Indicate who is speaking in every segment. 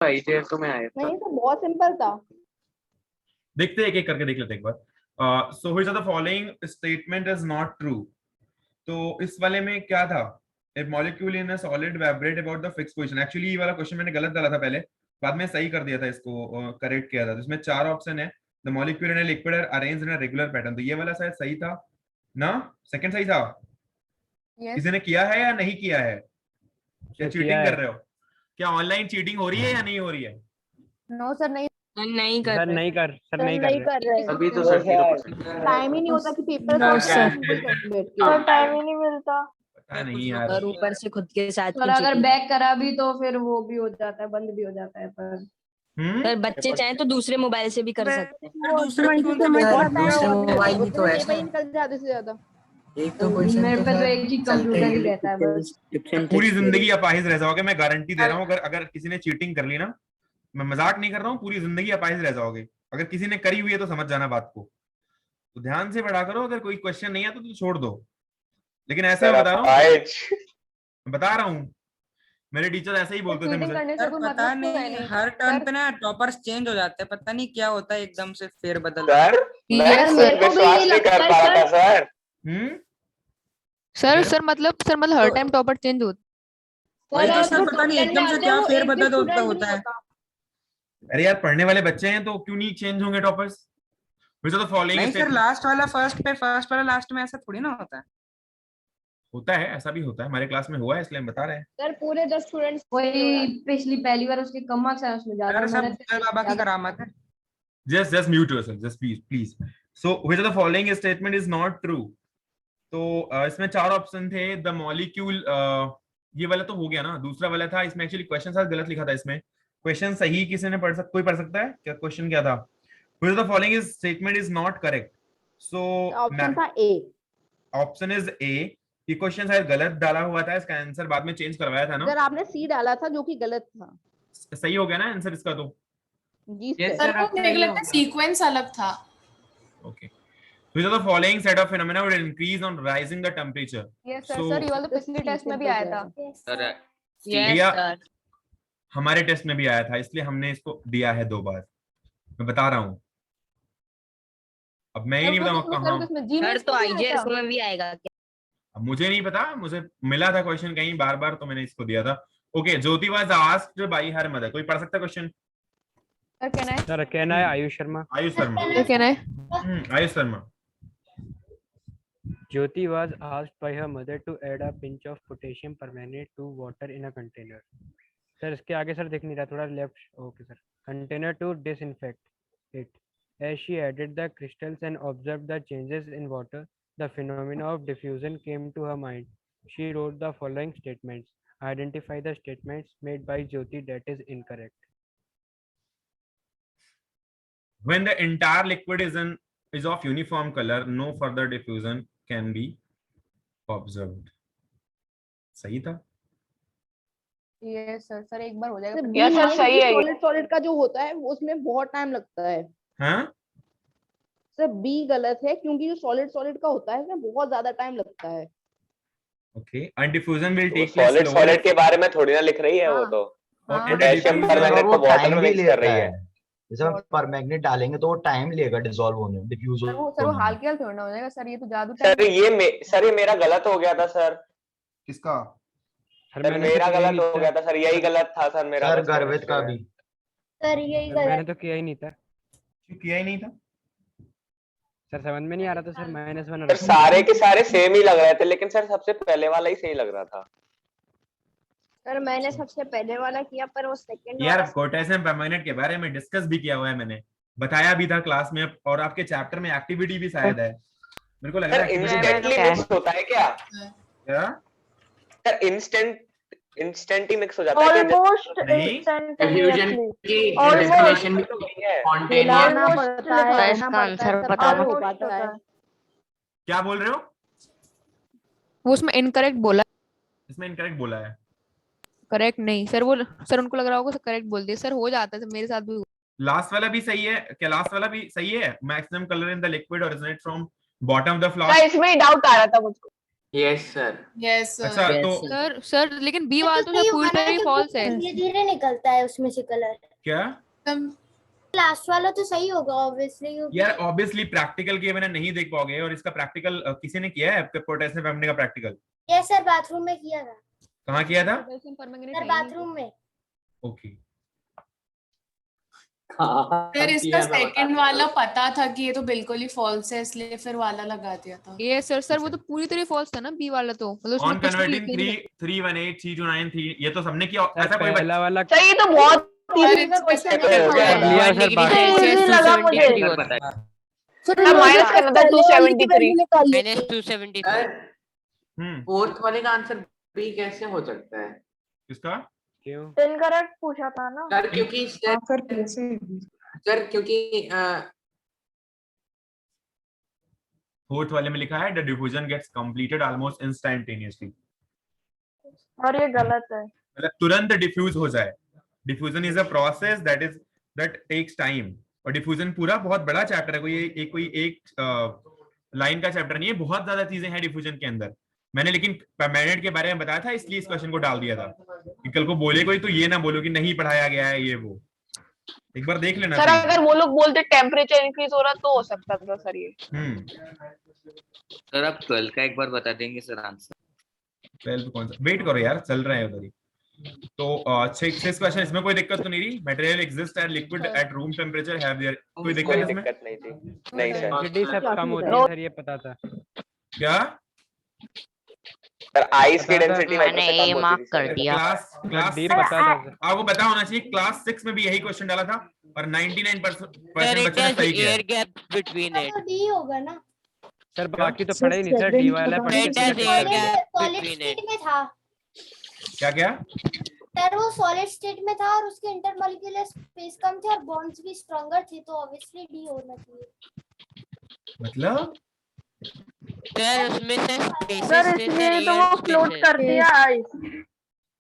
Speaker 1: IJSO में आया था।
Speaker 2: नहीं तो बहुत सिंपल था।
Speaker 3: देखते हैं, एक एक करके देख लेते हैं एक बार। So which of the following statement is not true. तो इस वाले में क्या था, a molecule in a solid vibrate about the fix position. Actually ये वाला क्वेश्चन मैंने गलत डाला था पहले, बाद में सही कर दिया था, इसको करेक्ट किया था। तो इसमें 4 ऑप्शन है। The molecule in a liquid are arranged in a regular pattern, तो ये वाला शायद सही था ना, सेकंड सही था। किसी ने किया है या नहीं किया है, क्या चीटिंग कर रहे हो, क्या ऑनलाइन चीटिंग हो रही है या नहीं हो रही है?
Speaker 2: नो सर नहीं
Speaker 4: नहीं कर
Speaker 5: सर
Speaker 4: रहे।
Speaker 5: नहीं कर
Speaker 2: रहे।
Speaker 1: अभी तो सर 0%।
Speaker 2: टाइम ही नहीं होता कि paper
Speaker 4: No,
Speaker 2: sir
Speaker 4: sir.
Speaker 2: Time ही नहीं मिलता।
Speaker 3: पता नहीं यार।
Speaker 4: और ऊपर से खुद के साथ
Speaker 2: और अगर बैक करा भी तो फिर वो भी हो जाता है, बंद भी हो जाता है। पर
Speaker 4: बच्चे चाहें तो दूसरे मोबाइल से भी कर सकते हैं।
Speaker 2: दूसरे
Speaker 4: मोबाइल भी तो है।
Speaker 2: निकल जाते से ज्यादा।
Speaker 6: एक तो क्वेश्चन
Speaker 2: मेरे पे तो एक ही कंप्यूटर ही रहता है बस।
Speaker 3: पूरी जिंदगी अपाहिज रह जाओगे, मैं गारंटी दे रहा हूँ। अगर अगर किसी ने चीटिंग कर ली ना, मैं मजाक नहीं कर रहा हूँ, पूरी जिंदगी अपाहिज रह जाओगे। अगर किसी ने करी हुई है तो समझ जाना बात को, तो ध्यान से पढ़ा करो। अगर कोई क्वेश्चन नहीं आता तो छोड़ दो, लेकिन ऐसा मैं बता रहा हूँ मेरे टीचर ऐसे ही बोलते थे मुझे।
Speaker 4: सर पता नहीं हर टर्न पे ना टॉपर्स चेंज हो जाते हैं, पता नहीं क्या होता है एकदम से फेर बदल।
Speaker 7: सर मतलब हर टाइम टॉपर चेंज होता
Speaker 4: वही तो सर, पता नहीं एकदम से क्या फेर बदल होता है।
Speaker 3: अरे यार पढ़ने वाले बच्चे हैं तो क्यों नहीं चेंज होंगे टॉपर्स? तो फॉलोइंग
Speaker 4: नहीं सर, लास्ट वाला फर्स्ट पे, फर्स्ट वाला लास्ट में, ऐसा थोड़ी ना होता है।
Speaker 3: होता है, ऐसा भी होता है, हमारे क्लास में हुआ है इसलिए हम बता रहे हैं।
Speaker 2: सर पूरे 10 स्टूडेंट्स वही पिछली पहली बार उसके कम मार्क्स आए, उसमें ज्यादा
Speaker 4: सर
Speaker 2: मेहनत
Speaker 4: सब बाबा की करामत है।
Speaker 3: just mute yourself, just please. So which of the following statement is not true? तो इसमें 4 ऑप्शन थे। द मॉलिक्यूल, ये वाला तो हो गया ना। दूसरा वाला था, इसमें एक्चुअली क्वेश्चन शायद गलत लिखा था। इसमें क्वेश्चन सही किसी ने कोई पढ़ सकता है क्या? क्वेश्चन क्या था? which of the following is statement is not correct? So
Speaker 2: option था ए।
Speaker 3: Option is a. ये क्वेश्चन शायद गलत डाला हुआ था, इसका आंसर बाद में चेंज करवाया था ना।
Speaker 2: सर आपने सी डाला था जो कि गलत था।
Speaker 3: सही हो गया ना आंसर इसका? तो
Speaker 2: जी
Speaker 8: सर वो मुझे लगता है सीक्वेंस अलग था।
Speaker 3: okay. which of the following set of phenomena would increase on rising the temperature?
Speaker 7: Yes sir ये वाला पिछले टेस्ट में भी आया था।
Speaker 3: यस सर, हमारे टेस्ट में भी आया था, इसलिए हमने इसको दिया है 2 बार। मैं बता रहा हूँ, अब मैं ही नहीं बताऊंगा कहाँ।
Speaker 4: सर तो आईजेएस में भी आएगा क्या?
Speaker 3: अब मुझे नहीं पता, मुझे मिला था क्वेश्चन कहीं बार बार, तो मैंने इसको दिया था। Okay, Jyoti was asked by her mother. कोई पढ़ सकता है क्वेश्चन?
Speaker 5: सर कहना है Ayush Sharma.
Speaker 3: Ayush Sharma. Ayush Sharma.
Speaker 5: Jyoti was asked by her mother to add a pinch of potassium permanganate to water in a container. Sir इसके आगे सर दिख नहीं रहा, थोड़ा left. Okay sir. Container to disinfect it. As she added the crystals and observed the changes in water, the phenomena of diffusion came to her mind. She wrote the following statements. Identify the statements made by Jyoti that is incorrect.
Speaker 3: When the entire liquid is of uniform color, no further diffusion can be observed. सही था?
Speaker 7: ये sir एक बार हो जाएगा।
Speaker 2: Yes sir सही है। Solid का जो होता है उसमें बहुत टाइम लगता है।
Speaker 3: हाँ
Speaker 2: सर बी गलत है, क्योंकि जो सॉलिड का होता है उसमें बहुत ज्यादा टाइम लगता है।
Speaker 3: Okay, and diffusion will take place.
Speaker 9: Solid के बारे में थोड़ी ना लिख रही है वो तो। पोटेशियम परमैंगनेट को वाटर में मिक्स कर रही है।
Speaker 6: जैसे हम परमैंगनेट डालेंगे तो वो टाइम लेगा डिसॉल्व होने में, डिफ्यूज
Speaker 7: सर वो हाल के हाल थोड़ा हो जाएगा सर, ये तो जादू
Speaker 9: सर ये मेरा गलत हो गया था सर।
Speaker 3: किसका?
Speaker 9: सर मेरा गलत हो गया था सर, यही गलत था सर मेरा।
Speaker 6: सर गर्वित का भी।
Speaker 2: सर यही गलत।
Speaker 5: मैंने तो किया ही नहीं था।
Speaker 3: क्यों किया ही नहीं था?
Speaker 5: सर समझ में नहीं आ रहा था सर, -1।
Speaker 9: सर सारे के सारे सेम ही लग रहे थे, लेकिन सर सबसे पहले वाला ही सही लग रहा था।
Speaker 2: सर मैंने सबसे पहले वाला किया, पर वो सेकंड
Speaker 3: यार पोटेशियम परमैंगनेट के बारे में डिस्कस भी किया हुआ है, मैंने बताया भी था क्लास में, और आपके चैप्टर में एक्टिविटी भी शायद है। मेरे को लग रहा है
Speaker 9: इंस्टेंटली मिक्स होता है क्या? सर इंस्टेंट ही मिक्स हो जाता है क्या?
Speaker 2: ऑलमोस्ट
Speaker 1: डिफ्यूजन की डेफिनेशन भी स्पॉन्टेनियस।
Speaker 7: इसका आंसर पता
Speaker 2: है।
Speaker 3: क्या बोल रहे हो?
Speaker 7: वो उसमें इनकरेक्ट बोला।
Speaker 3: इसमें इनकरेक्ट बोला है?
Speaker 7: करेक्ट नहीं सर, वो सर उनको लग रहा होगा करेक्ट बोल दिया। सर हो जाता है, मेरे साथ भी।
Speaker 3: लास्ट वाला भी सही है क्या? लास्ट वाला भी सही है। Maximum colour in the liquid originate from bottom of the flower.
Speaker 2: इसमें डाउट आ रहा था मुझको।
Speaker 1: Yes, sir.
Speaker 8: Yes, sir.
Speaker 3: अच्छा तो
Speaker 7: सर लेकिन बी वाला तो सर पूरी तरह फॉल्स है।
Speaker 10: धीरे धीरे निकलता है उसमें से कलर।
Speaker 3: क्या
Speaker 10: लास्ट वाला तो सही होगा ऑब्वियसली।
Speaker 3: यार ऑब्वियसली प्रैक्टिकल किए मैंने नहीं देख पाओगे, और इसका प्रैक्टिकल किसी ने किया है आपके पोटेशियम परमैंगनेट का प्रैक्टिकल?
Speaker 10: यस सर, बाथरूम में किया था।
Speaker 3: कहाँ किया था?
Speaker 10: सर बाथरूम में।
Speaker 3: ओके
Speaker 8: फिर इसका सेकंड वाला पता था कि ये तो बिल्कुल ही फॉल्स है, इसलिए फिर वाला लगा दिया था।
Speaker 7: ये सर वो तो पूरी तरह फॉल्स था ना बी वाला तो, मतलब
Speaker 3: ऑन
Speaker 7: उसमें कुछ भी
Speaker 3: कन्वर्टिंग
Speaker 7: लिखा नहीं
Speaker 3: 318 329 3 ये तो सबने किया। ऐसा कोई
Speaker 5: पहला वाला
Speaker 2: सही तो बहुत
Speaker 8: सर,
Speaker 2: इजी का क्वेश्चन
Speaker 9: तो हो गया।
Speaker 5: लिया सर बाकी
Speaker 2: इजी लगा मुझे।
Speaker 1: सर
Speaker 2: माइनस करना था 273।
Speaker 1: सर
Speaker 3: हम्म
Speaker 1: फोर्थ वाले का आंसर बी कैसे हो सकता है?
Speaker 3: किसका?
Speaker 5: क्यों?
Speaker 2: इनकरेक्ट पूछा था ना
Speaker 1: सर क्योंकि सर क्योंकि
Speaker 3: फोर्थ वाले में लिखा है the diffusion gets completed almost instantaneously,
Speaker 2: और ये गलत है।
Speaker 3: मतलब तुरंत डिफ्यूज हो जाए। Diffusion is a process that takes time, और डिफ्यूजन पूरा बहुत बड़ा चैप्टर है, कोई एक लाइन का चैप्टर नहीं है, बहुत ज्यादा चीजें हैं डिफ्यूजन के अंदर। मैंने लेकिन परमैंगनेट के बारे में बताया था, इसलिए इस क्वेश्चन को डाल दिया था कि कल को बोले कोई तो ये ना बोलो कि नहीं पढ़ाया गया है ये वो। एक बार देख लेना
Speaker 2: सर अगर वो लोग बोलते टेम्परेचर इंक्रीज हो रहा तो हो सकता था सर ये।
Speaker 11: सर आप 12 का एक बार बता देंगे सर आंसर?
Speaker 3: 12 कौन सा? वेट करो यार, चल रहे हैं उधर ही। तो 6 क्वेश्चन, इसमें कोई दिक्कत तो नहीं रही? Material exist at liquid at room temperature, have their कोई दिक्कत
Speaker 9: कोई
Speaker 3: इसमें?
Speaker 9: दिक्कत नहीं थी। नहीं सर।
Speaker 5: डेंसिटी सब कम होती है सर, ये पता था।
Speaker 3: क्या
Speaker 9: सर आइस की डेंसिटी
Speaker 11: मैंने ए मार्क कर दिया।
Speaker 3: क्लास
Speaker 5: डी पता था सर।
Speaker 3: आपको पता होना चाहिए, क्लास 6 में भी यही क्वेश्चन डाला था और 99% बच्चों ने सही किया।
Speaker 11: Air gap between it.
Speaker 10: तो डी होगा ना
Speaker 5: सर बाकी तो पढ़े ही नहीं सर, डी वाला पढ़ के
Speaker 10: सॉलिड स्टेट में था।
Speaker 3: क्या
Speaker 10: सर वो सॉलिड स्टेट में था और उसके इंटरमॉलिक्यूलर स्पेस कम थे और बॉन्ड्स भी स्ट्रॉन्गर थे, तो ऑब्वियसली डी होना चाहिए।
Speaker 3: मतलब
Speaker 11: सर उसमें से
Speaker 2: सर इसमें तो वो फ्लोट कर दिया आइस।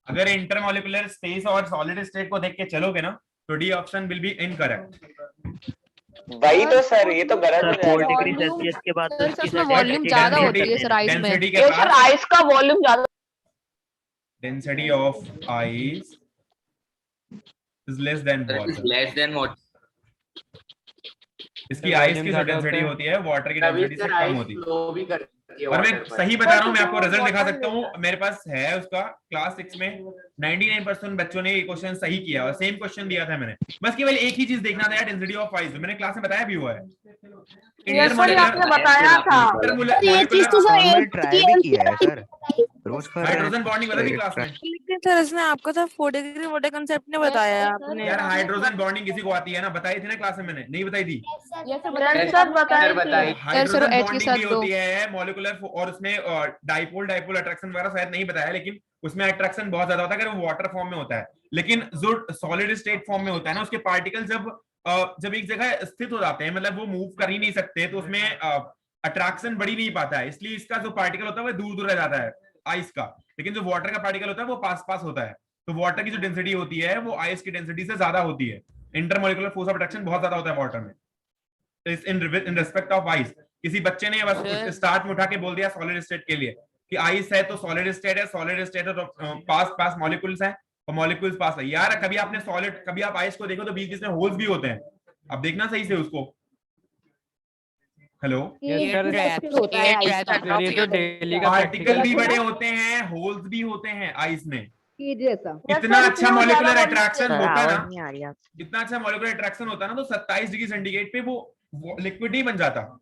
Speaker 3: अगर इंटरमॉलिक्यूलर स्पेस और सॉलिड स्टेट को देख के चलोगे ना तो D option will be incorrect.
Speaker 9: वही तो सर, ये तो गलत हो जाएगा।
Speaker 11: 4 डिग्री सेल्सियस के बाद
Speaker 7: सर उसमें वॉल्यूम ज्यादा होती है सर आइस में।
Speaker 3: डेंसिटी के
Speaker 2: ये सर
Speaker 3: पास
Speaker 2: आइस का वॉल्यूम ज्यादा।
Speaker 3: Density of ice is less than water.
Speaker 11: Less than water.
Speaker 3: इसकी आइस की जो डेंसिटी होती है वाटर की
Speaker 1: तभी
Speaker 3: डेंसिटी से
Speaker 1: सर
Speaker 3: कम
Speaker 1: आइस
Speaker 3: होती है।
Speaker 1: फ्लो भी करती है
Speaker 3: और मैं
Speaker 1: water पर।
Speaker 3: सही बता रहा हूँ, मैं आपको रिजल्ट दिखा सकता हूँ, मेरे पास है उसका। क्लास 6 में 99% बच्चों ने ये क्वेश्चन सही किया और सेम क्वेश्चन दिया था मैंने। बस केवल एक ही चीज देखना था यार, डेंसिटी ऑफ आइस, मैंने क्लास में बताया भी हुआ है।
Speaker 2: ये सर आपने बताया था।
Speaker 10: ये चीज तो सर
Speaker 11: ट्राई भी किया है सर, रोज कर रहे हैं।
Speaker 3: हाइड्रोजन बॉन्डिंग वाला भी क्लास में।
Speaker 4: लेकिन सर इसमें आपको तो 4 डिग्री वाटर कांसेप्ट ने बताया है आपने।
Speaker 3: यार हाइड्रोजन बॉन्डिंग किसी को आती है ना? बताई थी ना क्लास में, मैंने नहीं बताई थी?
Speaker 2: सर बताइए।
Speaker 3: हाइड्रोजन
Speaker 7: H के
Speaker 3: बॉन्डिंग
Speaker 7: साथ
Speaker 3: भी
Speaker 7: दो।
Speaker 3: होती है मॉलिक्यूलर, और उसमें डाइपोल अट्रैक्शन वगैरह शायद नहीं बताया, लेकिन उसमें अट्रैक्शन बहुत ज्यादा होता है अगर वो वाटर फॉर्म में होता है। लेकिन जो सॉलिड स्टेट फॉर्म में होता है ना, उसके पार्टिकल जब एक जगह स्थित हो जाते हैं, मतलब वो मूव कर ही नहीं सकते, तो उसमें अट्रैक्शन बढ़ ही नहीं पाता है। इसलिए इसका जो पार्टिकल होता है वो दूर दूर रह जाता है आइस का, लेकिन जो वाटर का पार्टिकल होता है वो पास पास होता है। तो वाटर की जो डेंसिटी होती है वो आइस की डेंसिटी से ज्यादा होती है। इंटरमॉलिक्यूलर फोर्स ऑफ अट्रैक्शन बहुत ज्यादा होता है वाटर में इन रिस्पेक्ट ऑफ आइस। किसी बच्चे ने बस स्टार्ट में उठा के बोल दिया सॉलिड स्टेट के लिए कि आइस है तो सॉलिड स्टेट है, सॉलिड स्टेट है तो पास पास मॉलिक्यूल्स हैं और मॉलिक्यूल्स पास है। यार कभी आपने सॉलिड, कभी आप आइस को देखो तो बीच बीच में होल्स भी होते हैं, अब देखना सही से उसको। हेलो, पार्टिकल भी बड़े होते हैं, होल्स भी होते हैं आइस में। इतना अच्छा मॉलिक्यूलर अट्रैक्शन होता है ना, इतना अच्छा मॉलिक्यूलर अट्रैक्शन होता है ना, तो 27 डिग्री सेंटीग्रेड पे वो लिक्विड ही बन जाता।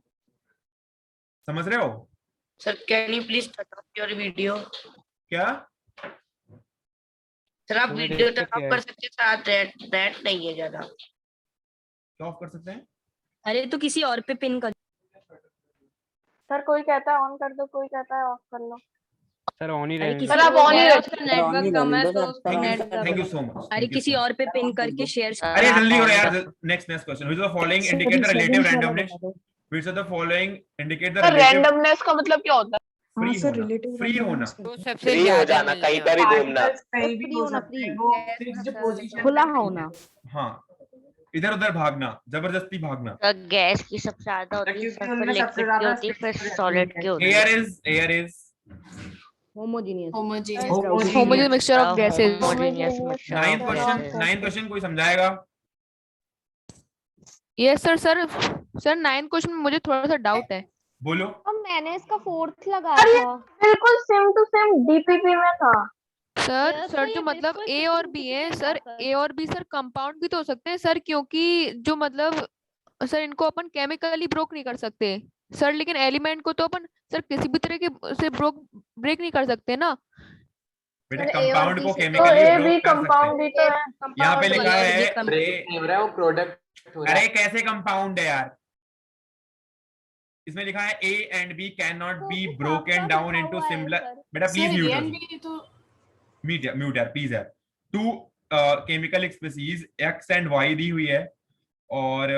Speaker 3: समझ रहे हो?
Speaker 11: Sir can you please cut off your video?
Speaker 3: क्या
Speaker 11: सर आप वीडियो तो ऑफ कर सकते हैं, साथ दैट नहीं है ज्यादा।
Speaker 3: क्या ऑफ कर सकते हैं?
Speaker 10: अरे तो किसी और पे पिन कर।
Speaker 2: सर कोई कहता है ऑन कर दो, कोई कहता है ऑफ कर लो।
Speaker 5: सर ऑन ही रहेंगे।
Speaker 2: सर आप ऑन ही
Speaker 10: नेटवर्क कम है तो
Speaker 3: थैंक यू सो मच।
Speaker 10: अरे किसी और पे पिन करके शेयर।
Speaker 3: अरे जल्दी करो यार। Next question, which of the following indicate the relative randomness? Which of the following indicate the
Speaker 2: sir
Speaker 3: relative
Speaker 2: randomness का मतलब क्या होता है?
Speaker 3: फ्री होना,
Speaker 9: फ्री हो जाना, कहीं पर भी घूमना,
Speaker 2: खुला होना।
Speaker 3: हाँ, इधर उधर भागना, जबरदस्ती भागना।
Speaker 11: गैस की सबसे ज्यादा होती है, फिर लिक्विड की होती है, फिर सॉलिड की होती है।
Speaker 3: Air is
Speaker 2: homogeneous
Speaker 7: homogeneous mixture of gases.
Speaker 3: Ninth question कोई समझाएगा?
Speaker 7: Yes sir. Sir 9th question में मुझे थोड़ा सा डाउट है।
Speaker 3: बोलो।
Speaker 10: मैंने इसका 4th लगाया था। बिल्कुल सेम टू सेम डीपीपी में था।
Speaker 7: सर जो मतलब ए और बी है सर, ए और बी सर कंपाउंड भी तो हो सकते हैं सर, क्योंकि जो मतलब सर इनको अपन केमिकली ब्रोक नहीं कर सकते सर, लेकिन एलिमेंट को तो अपन सर किसी भी तरह के से ब्रेक नहीं कर सकते ना।
Speaker 3: बेटा कंपाउंड को केमिकली ब्रोक कर सकते हैं। यहाँ पे लिखा है
Speaker 1: वो प्रोडक्ट।
Speaker 3: अरे कैसे कंपाउंड है यार? इसमें लिखा है A and B cannot be broken down into similar. बेटा प्लीज म्यूट यार प्लीज यार। Two chemical species X and Y दी हुई है और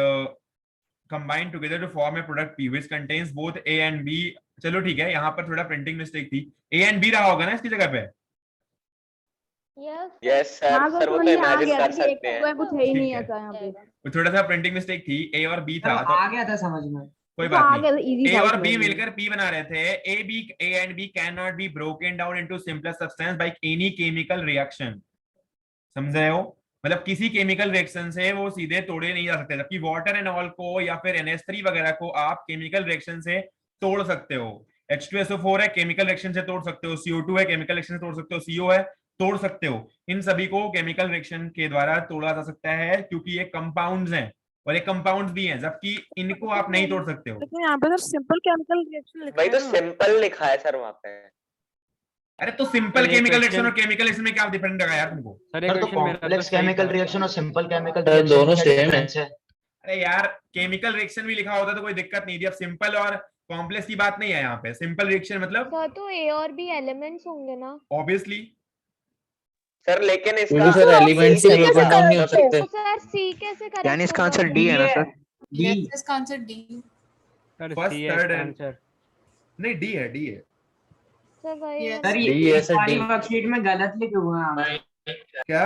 Speaker 3: combine together to form a product P which contains both A and B। चलो ठीक है, यहाँ पर थोड़ा प्रिंटिंग मिस्टेक थी। A and B रहा होगा ना इसकी जगह पे?
Speaker 9: यस सर, सर वो तो इमेजिन कर सकते हैं।
Speaker 2: कुछ है ही नहीं ऐसा यहाँ पे।
Speaker 3: थोड़ा सा प्रिंटिंग मिस्टेक थी। A और B था तो
Speaker 4: आ गया था समझ में,
Speaker 3: कोई बात नहीं। A और B मिलकर P बना रहे थे। A and B cannot be broken down into simpler substance by any chemical reaction। समझ रहे हो? मतलब किसी केमिकल रिएक्शन से वो सीधे तोड़े नहीं जा सकते, जबकि वाटर एंड ऑल को या फिर NH3 वगैरह को आप केमिकल रिएक्शन से तोड़ सकते हो। H2SO4 है, केमिकल रिएक्शन से तोड़ सकते हो। CO2 है, केमिकल रिएक्शन से तोड़ सकते हो। CO है, तोड़ सकते हो। इन सभी को केमिकल रिएक्शन के द्वारा तोड़ा जा सकता है क्योंकि ये कंपाउंड्स हैं और ये कंपाउंड्स भी हैं, जबकि इनको आप नहीं तोड़ सकते हो।
Speaker 12: लेकिन यहाँ पे तो सिंपल केमिकल रिएक्शन लिखा है।
Speaker 9: भाई तो सिंपल लिखा है सर वहाँ पे।
Speaker 3: अरे तो सिंपल केमिकल रिएक्शन और केमिकल रिएक्शन में क्या डिफरेंस लगा यार तुमको?
Speaker 6: सर तो कॉम्प्लेक्स केमिकल रिएक्शन और सिंपल केमिकल रिएक्शन दोनों सेम है।
Speaker 3: अरे यार केमिकल रिएक्शन भी लिखा होता तो कोई दिक्कत नहीं थी। अब सिंपल और कॉम्प्लेक्स की बात नहीं है यहाँ पे। सिंपल रिएक्शन मतलब
Speaker 10: सर तो ए और बी एलिमेंट्स होंगे ना?
Speaker 3: ऑब्वियसली
Speaker 9: सर, लेकिन इसका
Speaker 12: सर एलिमेंट्स से ब्रोकन डाउन नहीं हो सकते।
Speaker 10: सर सी कैसे करेक्ट?
Speaker 12: यानी इसका आंसर डी है ना सर?
Speaker 8: डी इसका answer D.
Speaker 3: First third answer नहीं, डी है, डी है
Speaker 4: सर। ये सारी वर्कशीट में गलत लिखे हुए हैं।
Speaker 3: क्या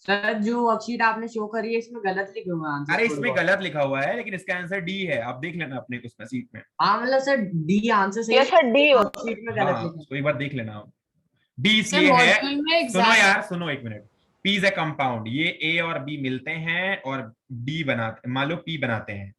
Speaker 4: सर जो वर्कशीट आपने शो करी है इसमें गलत लिखे हुए हैं।
Speaker 3: अरे इसमें गलत लिखा हुआ है लेकिन इसका आंसर डी है। आप देख लेना अपने उसमें सीट में।
Speaker 4: हाँ मतलब सर डी आंसर सही है सर, डी वर्कशीट में गलत लिखा है।
Speaker 3: तो एक बार देख लेना आप। डी इसलिए है, सुनो यार सुनो एक minute. P is a compound, ये A और B मिलते हैं और D बनाते, मान लो P बनाते हैं,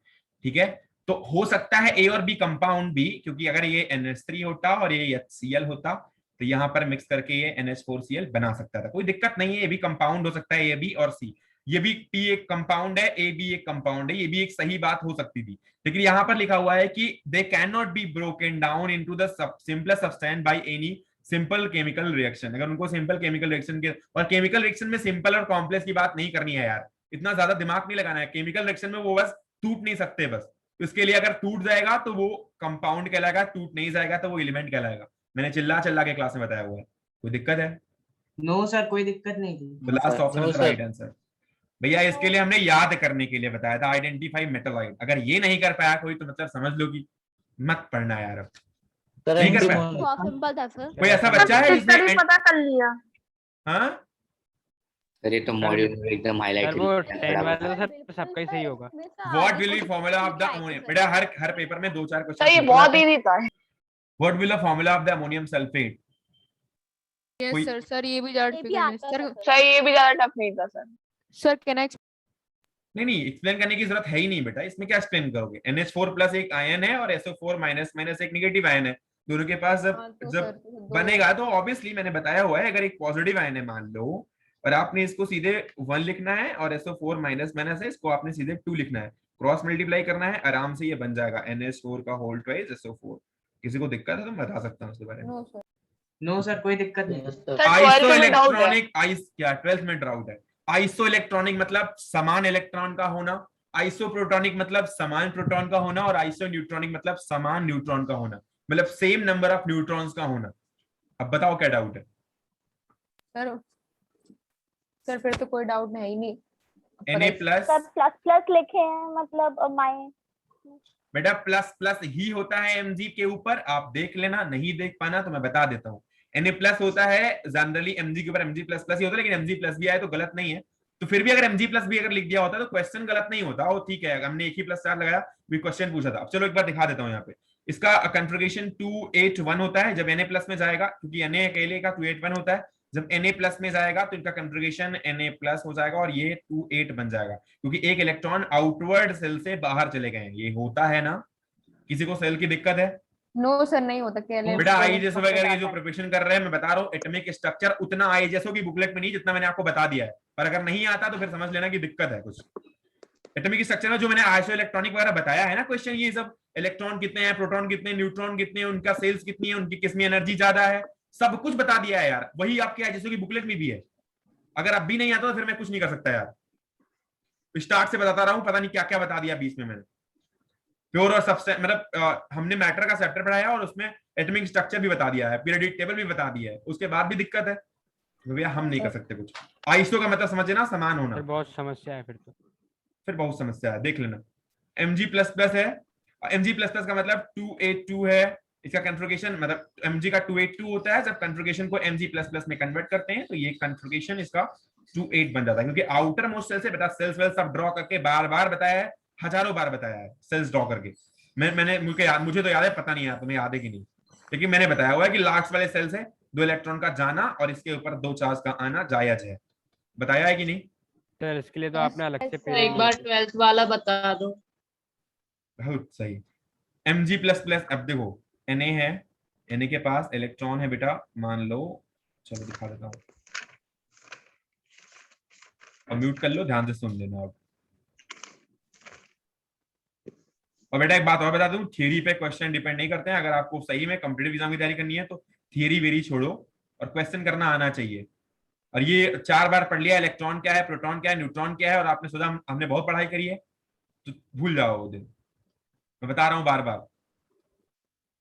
Speaker 3: ठीक है? तो हो सकता है A और B कंपाउंड भी, क्योंकि अगर ये NH3 होता और ये HCl होता तो यहाँ पर मिक्स करके ये NH4Cl बना सकता था। कोई दिक्कत नहीं है, ये भी कंपाउंड हो सकता है A, B और C। ये भी P एक कंपाउंड है, A B एक कंपाउंड है, ये भी एक सही बात हो सकती थी। लेकिन यहाँ पर लिखा हुआ है कि they can not be broken down into the simplest substance by any simple chemical reaction. अगर उनको सिंपल केमिकल रिएक्शन के, और केमिकल रिएक्शन में सिंपल और कॉम्प्लेक्स की बात नहीं करनी है यार, इतना ज्यादा दिमाग नहीं लगाना है। केमिकल रिएक्शन में वो बस टूट नहीं सकते, बस इसके लिए अगर टूट जाएगा तो वो कंपाउंड कहलाएगा, टूट नहीं जाएगा तो वो एलिमेंट कहलाएगा। मैंने चिल्ला चिल्ला के क्लास में बताया हुआ है। कोई दिक्कत है?
Speaker 4: नो सर कोई दिक्कत नहीं थी।
Speaker 3: तो last option is right answer भैया। इसके लिए हमने याद करने के लिए बताया था, आइडेंटिफाई मेटालॉइड। अगर ये नहीं कर पाया कोई तो मतलब समझ लो कि मत पढ़ना यार। अब नहीं कर पाया
Speaker 10: सिंपल था सर।
Speaker 3: कोई ऐसा बच्चा है जिसने
Speaker 10: पता कर लिया?
Speaker 3: हाँ
Speaker 11: सर ये तो मॉड्यूल में एकदम हाईलाइट।
Speaker 5: सर वो 10 वाला सर सबका ही सही होगा।
Speaker 3: What will be formula of the ammonium? बेटा हर पेपर में 2-4 क्वेश्चन।
Speaker 10: ये बहुत इजी था।
Speaker 3: What will the formula of the ammonium sulphate?
Speaker 7: Yes sir. Sir ये भी ज्यादा
Speaker 10: ये भी
Speaker 7: सर।
Speaker 10: सर ये भी ज्यादा टफ नहीं था सर।
Speaker 7: सर कैन आई
Speaker 3: नहीं एक्सप्लेन करने की जरूरत है ही नहीं बेटा। इसमें क्या एक्सप्लेन करोगे? NH4 प्लस एक आयन है और SO4 माइनस माइनस एक नेगेटिव आयन है। दोनों के पास जब बनेगा तो ऑब्वियसली मैंने बताया हुआ है, अगर एक पॉजिटिव आयन है मान लो और आपने इसको सीधे 1 लिखना है और SO4 माइनस माइनस है, इसको आपने सीधे 2 लिखना है, क्रॉस मल्टीप्लाई करना है, आराम से ये बन जाएगा NH4 का होल ट्वाइस SO4। किसी को दिक्कत है तो मैं बता सकता हूँ उसके बारे में।
Speaker 4: नो सर कोई दिक्कत नहीं।
Speaker 3: आइसो इलेक्ट्रॉनिक क्या 12th में डाउट है? आइसो इलेक्ट्रॉनिक मतलब समान इलेक्ट्रॉन का होना, आइसो प्रोटॉनिक मतलब समान प्रोटॉन का होना, और आइसो न्यूट्रॉनिक मतलब समान न्यूट्रॉन का होना, मतलब सेम नंबर ऑफ न्यूट्रॉन्स का होना। अब बताओ क्या डाउट है?
Speaker 7: सर फिर तो कोई डाउट नहीं, नहीं
Speaker 3: Na प्लस
Speaker 10: प्लस प्लस लिखे हैं मतलब
Speaker 3: बेटा प्लस प्लस ही होता है Mg के ऊपर। आप देख लेना, नहीं देख पाना तो मैं बता देता हूँ। Na प्लस होता है जनरली Mg के ऊपर Mg प्लस प्लस ही होता है, लेकिन Mg प्लस भी आए तो गलत नहीं है। तो फिर भी अगर Mg प्लस भी अगर लिख दिया होता तो क्वेश्चन गलत नहीं होता। और ठीक है हमने एक ही प्लस चार्ज लगाया, भी क्वेश्चन पूछा था। अब चलो एक बार दिखा देता हूँ यहाँ पे। इसका कॉन्फ़िगरेशन 281 होता है जब Na+ में जाएगा, क्योंकि Na अकेले का 281 होता है। जब Na+ में जाएगा तो इनका कॉन्फ़िगरेशन Na+ हो जाएगा और ये 28 बन जाएगा, क्योंकि एक इलेक्ट्रॉन आउटवर्ड सेल से बाहर चले गए हैं। ये होता है ना, किसी को सेल की दिक्कत है?
Speaker 2: नो सर नहीं होता।
Speaker 3: बेटा आईजेएस वगैरह की जो प्रिपरेशन कर रहे हैं, मैं बता रहा हूँ एटॉमिक स्ट्रक्चर उतना आईजेएस की बुकलेट में नहीं जितना मैंने आपको बता दिया है, पर अगर नहीं आता तो फिर समझ लेना कि दिक्कत है कुछ। एटॉमिक स्ट्रक्चर में जो मैंने आइसो इलेक्ट्रॉनिक वगैरह बताया है ना क्वेश्चन, ये सब इलेक्ट्रॉन कितने हैं, प्रोटॉन कितने, न्यूट्रॉन कितने, उनका सेल्स कितनी है, उनकी किसमें एनर्जी ज्यादा है, सब कुछ बता दिया है यार। वही आपके आईजेएस की बुकलेट में भी है। अगर अब भी नहीं आता तो फिर मैं कुछ नहीं कर सकता यार। स्टार्ट से बताता रहा हूँ, पता नहीं क्या क्या बता दिया बीच में मैंने। प्योर और सबसे मतलब हमने मैटर का चैप्टर पढ़ाया और उसमें एटॉमिक स्ट्रक्चर भी बता दिया है, पीरियोडिक टेबल भी बता दिया है, उसके बाद भी दिक्कत है तो भैया हम नहीं कर सकते कुछ। आइसो का मतलब समझे ना, समान होना।
Speaker 5: बहुत समस्या है
Speaker 3: फिर बहुत समस्या है, देख लेना। Mg++ है, Mg++ का मतलब 282 है। इसका कॉन्फ़िगरेशन मतलब Mg का 282 होता है। जब कॉन्फ़िगरेशन को Mg++ में कन्वर्ट करते हैं तो ये कॉन्फ़िगरेशन इसका 28 बन जाता है, क्योंकि आउटर मोस्ट सेल से बेटा सेल्स वेल सब ड्रॉ करके बार बार बताया है, हजारों बार बताया है सेल्स ड्रॉ करके। मुझे तो याद है, पता नहीं यार तुम्हें याद है कि नहीं, लेकिन मैंने बताया हुआ है कि लास्ट वाले सेल से 2 इलेक्ट्रॉन का जाना और इसके ऊपर 2 चार्ज का आना जायज है। बताया है कि नहीं?
Speaker 5: सर इसके लिए तो आपने अलग से
Speaker 12: एक बार 12th वाला बता दो।
Speaker 3: बहुत सही। Mg++, अब देखो Na है, Na के पास इलेक्ट्रॉन है बेटा, मान लो, चलो दिखा देता हूँ, और म्यूट कर लो, ध्यान से सुन लेना अब। और बेटा एक बात और बता दूं, थियरी पे क्वेश्चन डिपेंड नहीं करते हैं। अगर आपको सही में कॉम्पिटिटिव एग्जाम की तैयारी करनी है तो थियरी वेरी छोड़ो और क्वेश्चन करना आना चाहिए। और ये 4 बार पढ़ लिया, इलेक्ट्रॉन क्या है, प्रोटॉन क्या है, न्यूट्रॉन क्या है, और आपने सोचा हमने बहुत पढ़ाई करी है, तो भूल जाओ वो दिन। मैं बता रहा हूँ बार बार।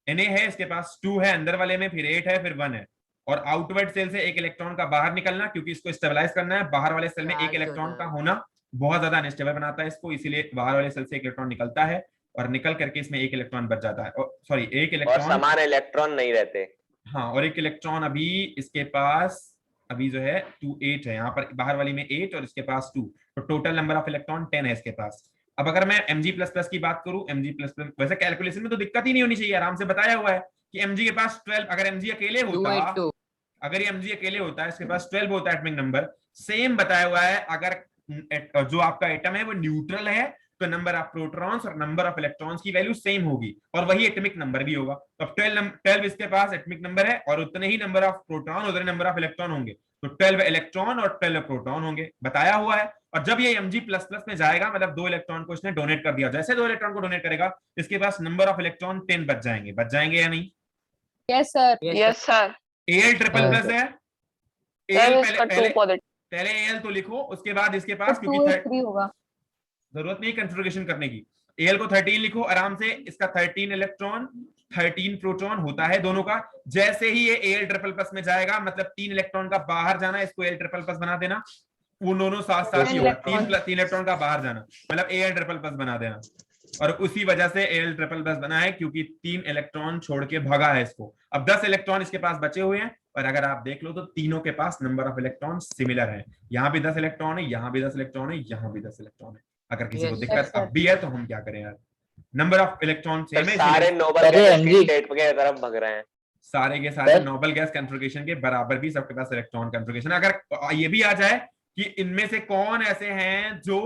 Speaker 3: Na है, इसके पास 2 है अंदर वाले में, फिर 8 है, फिर 1 है, और आउटवर्ड सेल से एक इलेक्ट्रॉन का बाहर निकलना, क्योंकि इसको स्टेबलाइज करना है। बाहर वाले सेल में एक इलेक्ट्रॉन का होना बहुत ज्यादा अनस्टेबल बनाता है इसको, इसीलिए बाहर वाले सेल से एक इलेक्ट्रॉन निकलता है और निकल करके इसमें एक इलेक्ट्रॉन बच जाता है। सॉरी, एक इलेक्ट्रॉन,
Speaker 9: और समान इलेक्ट्रॉन नहीं रहते।
Speaker 3: हाँ, और एक इलेक्ट्रॉन अभी इसके पास अभी जो है 8 है, यहाँ पर बाहर वाली में 8 और इसके पास 2, तो टोटल नंबर ऑफ इलेक्ट्रॉन 10 है इसके पास। अब अगर मैं Mg++ की बात करूं, Mg++ वैसे कैलकुलेशन में तो दिक्कत ही नहीं होनी चाहिए, आराम से बताया हुआ है कि Mg के पास 12, अगर Mg अकेले होता, अगर ये Mg अकेले होता है, इसके पास 12 होता है एटॉमिक नंबर। सेम बताया हुआ है, अगर जो आपका एटम है वो न्यूट्रल है तो नंबर ऑफ प्रोटॉन्स और नंबर ऑफ इलेक्ट्रॉन्स की वैल्यू सेम होगी, और वही एटॉमिक नंबर भी होगा। तो 12 इसके पास एटॉमिक नंबर है और उतने ही नंबर ऑफ प्रोटॉन, उतने नंबर ऑफ इलेक्ट्रॉन होंगे, तो 12 इलेक्ट्रॉन और 12 प्रोटॉन होंगे, बताया हुआ है। और जब ये Mg++ में जाएगा, मतलब 2 इलेक्ट्रॉन को इसने डोनेट कर दिया, जैसे 2 इलेक्ट्रॉन को डोनेट करेगा इसके पास नंबर ऑफ इलेक्ट्रॉन 10 बच जाएंगे या नहीं?
Speaker 2: Yes sir,
Speaker 12: yes sir.
Speaker 3: Al++ है, पहले Al तो लिखो, उसके बाद इसके पास, क्योंकि
Speaker 2: 3 होगा,
Speaker 3: जरूरत नहीं कॉन्फ़िगरेशन करने की। Al को 13 लिखो आराम से, इसका 13 इलेक्ट्रॉन 13 प्रोटॉन होता है दोनों का। जैसे ही ये Al++ में जाएगा, मतलब 3 इलेक्ट्रॉन का बाहर जाना, इसको Al++ बना देना, वो दोनों साथ साथ ही होगा। 3 इलेक्ट्रॉन का बाहर जाना मतलब Al++ बना देना, और उसी वजह से Al++ बना है, क्योंकि 3 इलेक्ट्रॉन छोड़ के भागा है इसको। अब 10 इलेक्ट्रॉन इसके पास बचे हुए हैं, और अगर आप देख लो तो तीनों के पास नंबर ऑफ इलेक्ट्रॉन सिमिलर है। यहाँ भी 10 इलेक्ट्रॉन है, यहाँ भी 10 इलेक्ट्रॉन है, यहाँ भी 10 इलेक्ट्रॉन है। अगर किसी को दिक्कत अब भी है तो हम क्या करें यार, नंबर ऑफ इलेक्ट्रॉन सेम है,
Speaker 9: सारे नोबल गैस स्टेट के तरफ भाग रहे हैं,
Speaker 3: सारे के सारे नोबल गैस कॉन्फ़िगरेशन के बराबर भी सबके पास इलेक्ट्रॉन कॉन्फ़िगरेशन। अगर ये भी आ जाए कि इनमें से कौन ऐसे हैं जो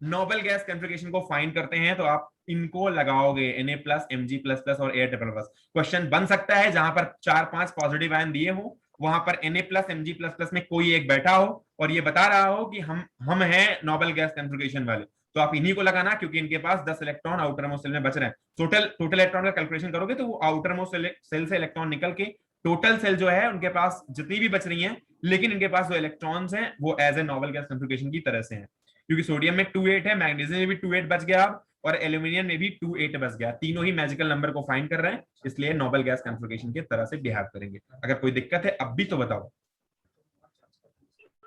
Speaker 3: नोबल गैस कॉन्फ़िगरेशन को फाइंड करते हैं, तो आप इनको लगाओगे Na+, Mg++ और Al++। क्वेश्चन बन सकता है जहां पर 4-5 पॉजिटिव आयन दिए हो, वहां पर Na+, Mg++ में कोई एक बैठा हो और ये बता रहा हो कि हम हैं नोबल गैस कॉन्फ़िगरेशन वाले, तो आप इन्हीं को लगाना, क्योंकि इनके पास 10 इलेक्ट्रॉन आउटर मोस्ट सेल में बच रहे हैं। टोटल इलेक्ट्रॉन का कैलकुलेशन करोगे तो वो आउटर मोस्ट सेल से इलेक्ट्रॉन निकल के टोटल सेल जो है उनके पास जितनी भी बच रही हैं, लेकिन इनके पास जो इलेक्ट्रॉन्स हैं वो as a noble gas configuration की तरह से हैं, क्योंकि सोडियम में 28 है, मैग्नीशियम में भी 28 बच गया अब, और एल्यूमिनियम में भी 28 बच गया। तीनों ही मैजिकल नंबर को फाइंड कर रहे हैं, इसलिए नोबल गैस कॉन्फ़िगरेशन की तरह से बिहेव करेंगे। अगर कोई दिक्कत है अब भी तो बताओ।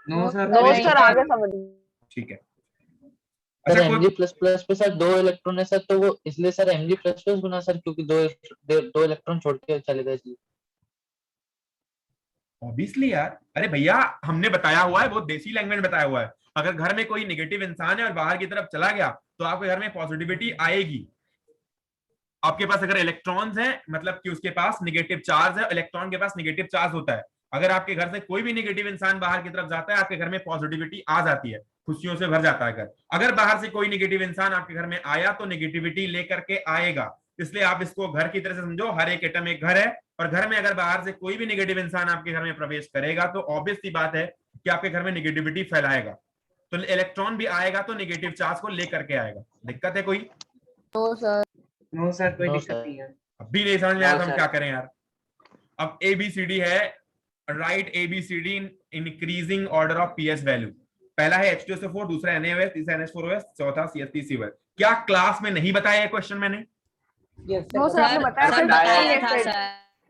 Speaker 1: नो सर,
Speaker 12: आगे समझ।
Speaker 3: ठीक है।
Speaker 12: सर
Speaker 3: अच्छा,
Speaker 12: Mg++ पे सर 2 इलेक्ट्रॉन है सर, तो वो इसलिए सर Mg++ बना सर, क्योंकि 2 इलेक्ट्रॉन छोड़ के चले गए इसलिए।
Speaker 3: ऑब्वियसली यार, अरे भैया हमने बताया हुआ है, बहुत देसी लैंग्वेज में बताया हुआ है। अगर घर में कोई नेगेटिव इंसान है और बाहर की तरफ चला गया तो आपके घर में पॉजिटिविटी आएगी। आपके पास अगर इलेक्ट्रॉन्स हैं मतलब कि उसके पास नेगेटिव चार्ज है, इलेक्ट्रॉन के पास नेगेटिव चार्ज होता है। अगर आपके घर से कोई भी नेगेटिव इंसान बाहर की तरफ जाता है, आपके घर में पॉजिटिविटी आ जाती है, खुशियों से भर जाता है घर। अगर बाहर से कोई नेगेटिव इंसान आपके घर में आया तो नेगेटिविटी लेकर के आएगा। इसलिए आप इसको घर की तरह से समझो, हर एक एटम एक घर है, और घर में अगर बाहर से कोई भी नेगेटिव इंसान आपके घर में प्रवेश करेगा तो ऑब्वियस सी बात है कि आपके घर में नेगेटिविटी फैलाएगा। तो इलेक्ट्रॉन भी आएगा तो नेगेटिव चार्ज को लेकर के आएगा। दिक्कत है कोई?
Speaker 2: No sir.
Speaker 1: नो सर, कोई
Speaker 12: No,
Speaker 1: दिक्कत
Speaker 12: sir.
Speaker 1: नहीं है।
Speaker 3: अभी नहीं समझ में आया तो हम
Speaker 1: sir.
Speaker 3: क्या करें यार। अब ABCD है, right ABCD in increasing order of pH value. पहला है H2SO4, दूसरा NaOH, तीसरा NH4OH, चौथा CH3COL। क्या क्लास में नहीं बताया क्वेश्चन मैंने?
Speaker 2: नो सर, आपने बताया
Speaker 1: सर,
Speaker 2: सर,
Speaker 1: बताया
Speaker 2: था
Speaker 1: है,
Speaker 2: सर।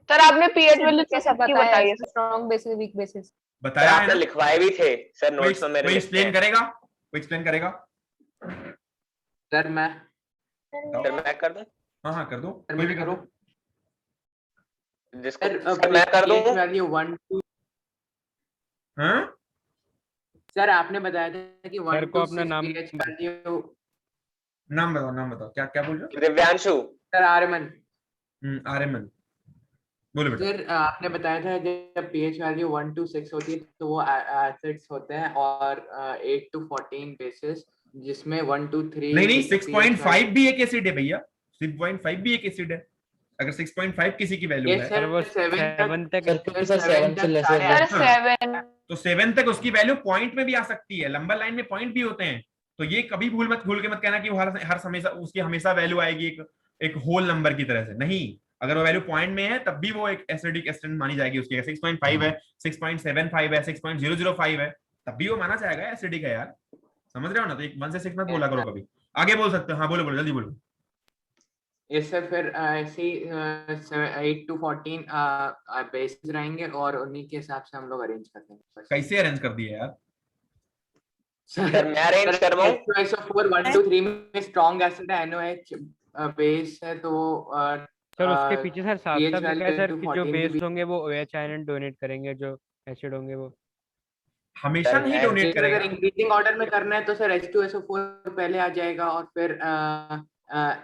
Speaker 13: सर आपने पीएच वैल्यू
Speaker 2: कैसे बताया? Strong bases, weak bases
Speaker 9: sir
Speaker 3: बताया है
Speaker 9: आपने
Speaker 3: ना?
Speaker 9: लिखवाए भी थे सर, नोट्स में मेरे
Speaker 3: कोई
Speaker 9: लिखे
Speaker 3: एक्सप्लेन
Speaker 9: हैं।
Speaker 3: करेगा? कोई एक्सप्लेन करेगा?
Speaker 1: सर मैं
Speaker 9: सर मैं कर दूं?
Speaker 3: हाँ हाँ कर दो,
Speaker 1: सर
Speaker 3: कोई
Speaker 1: मैं
Speaker 3: भी करो।
Speaker 9: जिसको
Speaker 1: सर
Speaker 9: सर मैं कर दूं?
Speaker 1: pH value 1 2।
Speaker 3: हाँ
Speaker 1: सर आपने बताया था कि 1
Speaker 5: सर को
Speaker 1: to
Speaker 5: अपना
Speaker 1: 6
Speaker 5: नाम
Speaker 1: pH वैल्यू।
Speaker 3: नाम बताओ क्या क्या बोल रहे
Speaker 9: दिव्यांशु।
Speaker 1: सर आर्यमन।
Speaker 3: हो? आर्यमन बोलो बेटा।
Speaker 1: सर आपने बताया था जब pH वैल्यू 1 to 6 होती है तो वो एसिड्स होते हैं, और 8 to 14 बेसिस, जिसमें 1 to 3
Speaker 3: नहीं 6.5 भी एक एसिड है भैया, 6.5 भी एक एसिड है। अगर 6.5 किसी की वैल्यू है
Speaker 5: सर वो 7 तक
Speaker 12: सर क्योंकि सर 7 से लेस
Speaker 13: सर 7
Speaker 3: तो 7 तक उसकी वैल्यू पॉइंट में भी आ सकती है, लंबा लाइन में पॉइंट भी होते हैं। तो ये कभी भूल के मत कहना कि वो हर हमेशा उसकी हमेशा वैल्यू आएगी एक होल नंबर की तरह से। नहीं, अगर वो वैल्यू पॉइंट में है तब भी वो एक एसिडिक एसिड मानी जाएगी उसकी। 6.5 है, 6.75 है, 6.005 है, तब भी वो माना जाएगा एसिडिक है यार। समझ रहे हो ना? तो 1 से 6 मत बोला करो कभी। आगे बोल सकते हो। हाँ बोलो जल्दी बोलो।
Speaker 1: इससे फिर ऐसे 8 to 14 बेसिस रहेंगे, और उन्हीं के हिसाब से हम लोग अरेंज करते हैं।
Speaker 3: कैसे अरेंज कर दिए यार?
Speaker 9: सर मैं अरेंज करवाऊं?
Speaker 1: H2SO4 1 to 3 में स्ट्रॉन्ग एसिड है, NaOH बेस है, तो
Speaker 5: सर उसके पीछे सर साफ
Speaker 1: pH
Speaker 5: साफ लिखा है
Speaker 1: value
Speaker 5: सर
Speaker 1: 10 to
Speaker 5: कि जो
Speaker 1: 14
Speaker 5: बेस
Speaker 1: भी-
Speaker 5: होंगे वो OH आयन डोनेट करेंगे, जो एसिड होंगे वो
Speaker 3: हमेशा
Speaker 9: सर,
Speaker 3: नहीं
Speaker 9: मैं-
Speaker 3: डोनेट
Speaker 1: अगर
Speaker 3: करेगा।
Speaker 1: इंक्रीजिंग ऑर्डर में करना है तो सर H2SO4 पहले आ जाएगा, और फिर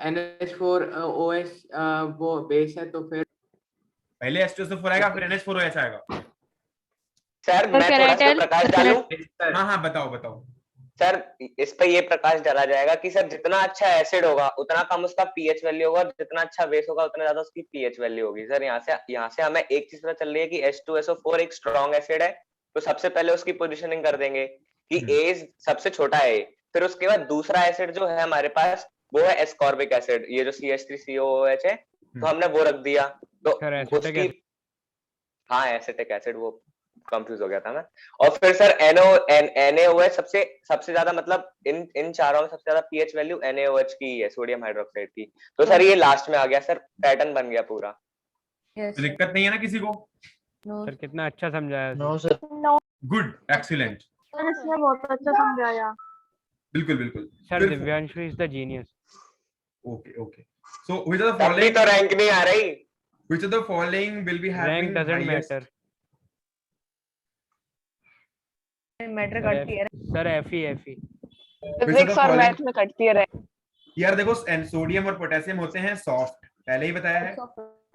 Speaker 1: NH4OH वो बेस है, तो फिर
Speaker 3: पहले H2SO4 आएगा, फिर NH4OH आएगा।
Speaker 9: सर मैं थोड़ा सा प्रकाश डालूं?
Speaker 3: हाँ हाँ बताओ।
Speaker 9: सर इस पे ये प्रकाश डाला जाएगा कि सर जितना अच्छा एसिड होगा उतना कम उसका पीएच वैल्यू होगा, जितना अच्छा बेस होगा उतना ज्यादा उसकी पीएच वैल्यू होगी। सर यहाँ से हमें एक चीज पता चल रही है कि H2SO4 एक स्ट्रॉन्ग एसिड है, तो सबसे पहले उसकी पोजीशनिंग कर देंगे कि A सबसे छोटा है। फिर उसके बाद दूसरा एसिड जो है हमारे पास वो है एस्कॉर्बिक एसिड, ये जो CH3COOH है, तो हमने वो रख दिया। तो उसकी हाँ एसिटिक एसिड, वो कंफ्यूज हो गया था मैं। और फिर सर NaOH सबसे ज्यादा, मतलब इन चारों में सबसे ज्यादा पीएच वैल्यू NaOH की है, सोडियम हाइड्रोक्साइड की। तो सर ये लास्ट में आ गया सर, पैटर्न बन गया पूरा।
Speaker 3: तो दिक्कत नहीं है ना किसी को?
Speaker 5: सर कितना अच्छा समझाया।
Speaker 12: No sir.
Speaker 3: Good, excellent,
Speaker 13: sir इसने बहुत अच्छा समझाया।
Speaker 3: बिल्कुल।
Speaker 5: Sir Divyanshu is the genius.
Speaker 3: Okay so which are the
Speaker 9: तब भी
Speaker 3: फॉलोइंग,
Speaker 9: तो रैंक नहीं आ रही।
Speaker 3: Which are the following will be
Speaker 5: rank
Speaker 3: having
Speaker 5: doesn't
Speaker 3: highest?
Speaker 5: Matter
Speaker 2: matter करती है
Speaker 5: सर। FE
Speaker 13: फिजिक्स और मैथ में कटती है रैंक।
Speaker 3: यार देखो, सोडियम और पोटेशियम होते हैं सॉफ्ट, पहले ही बताया है।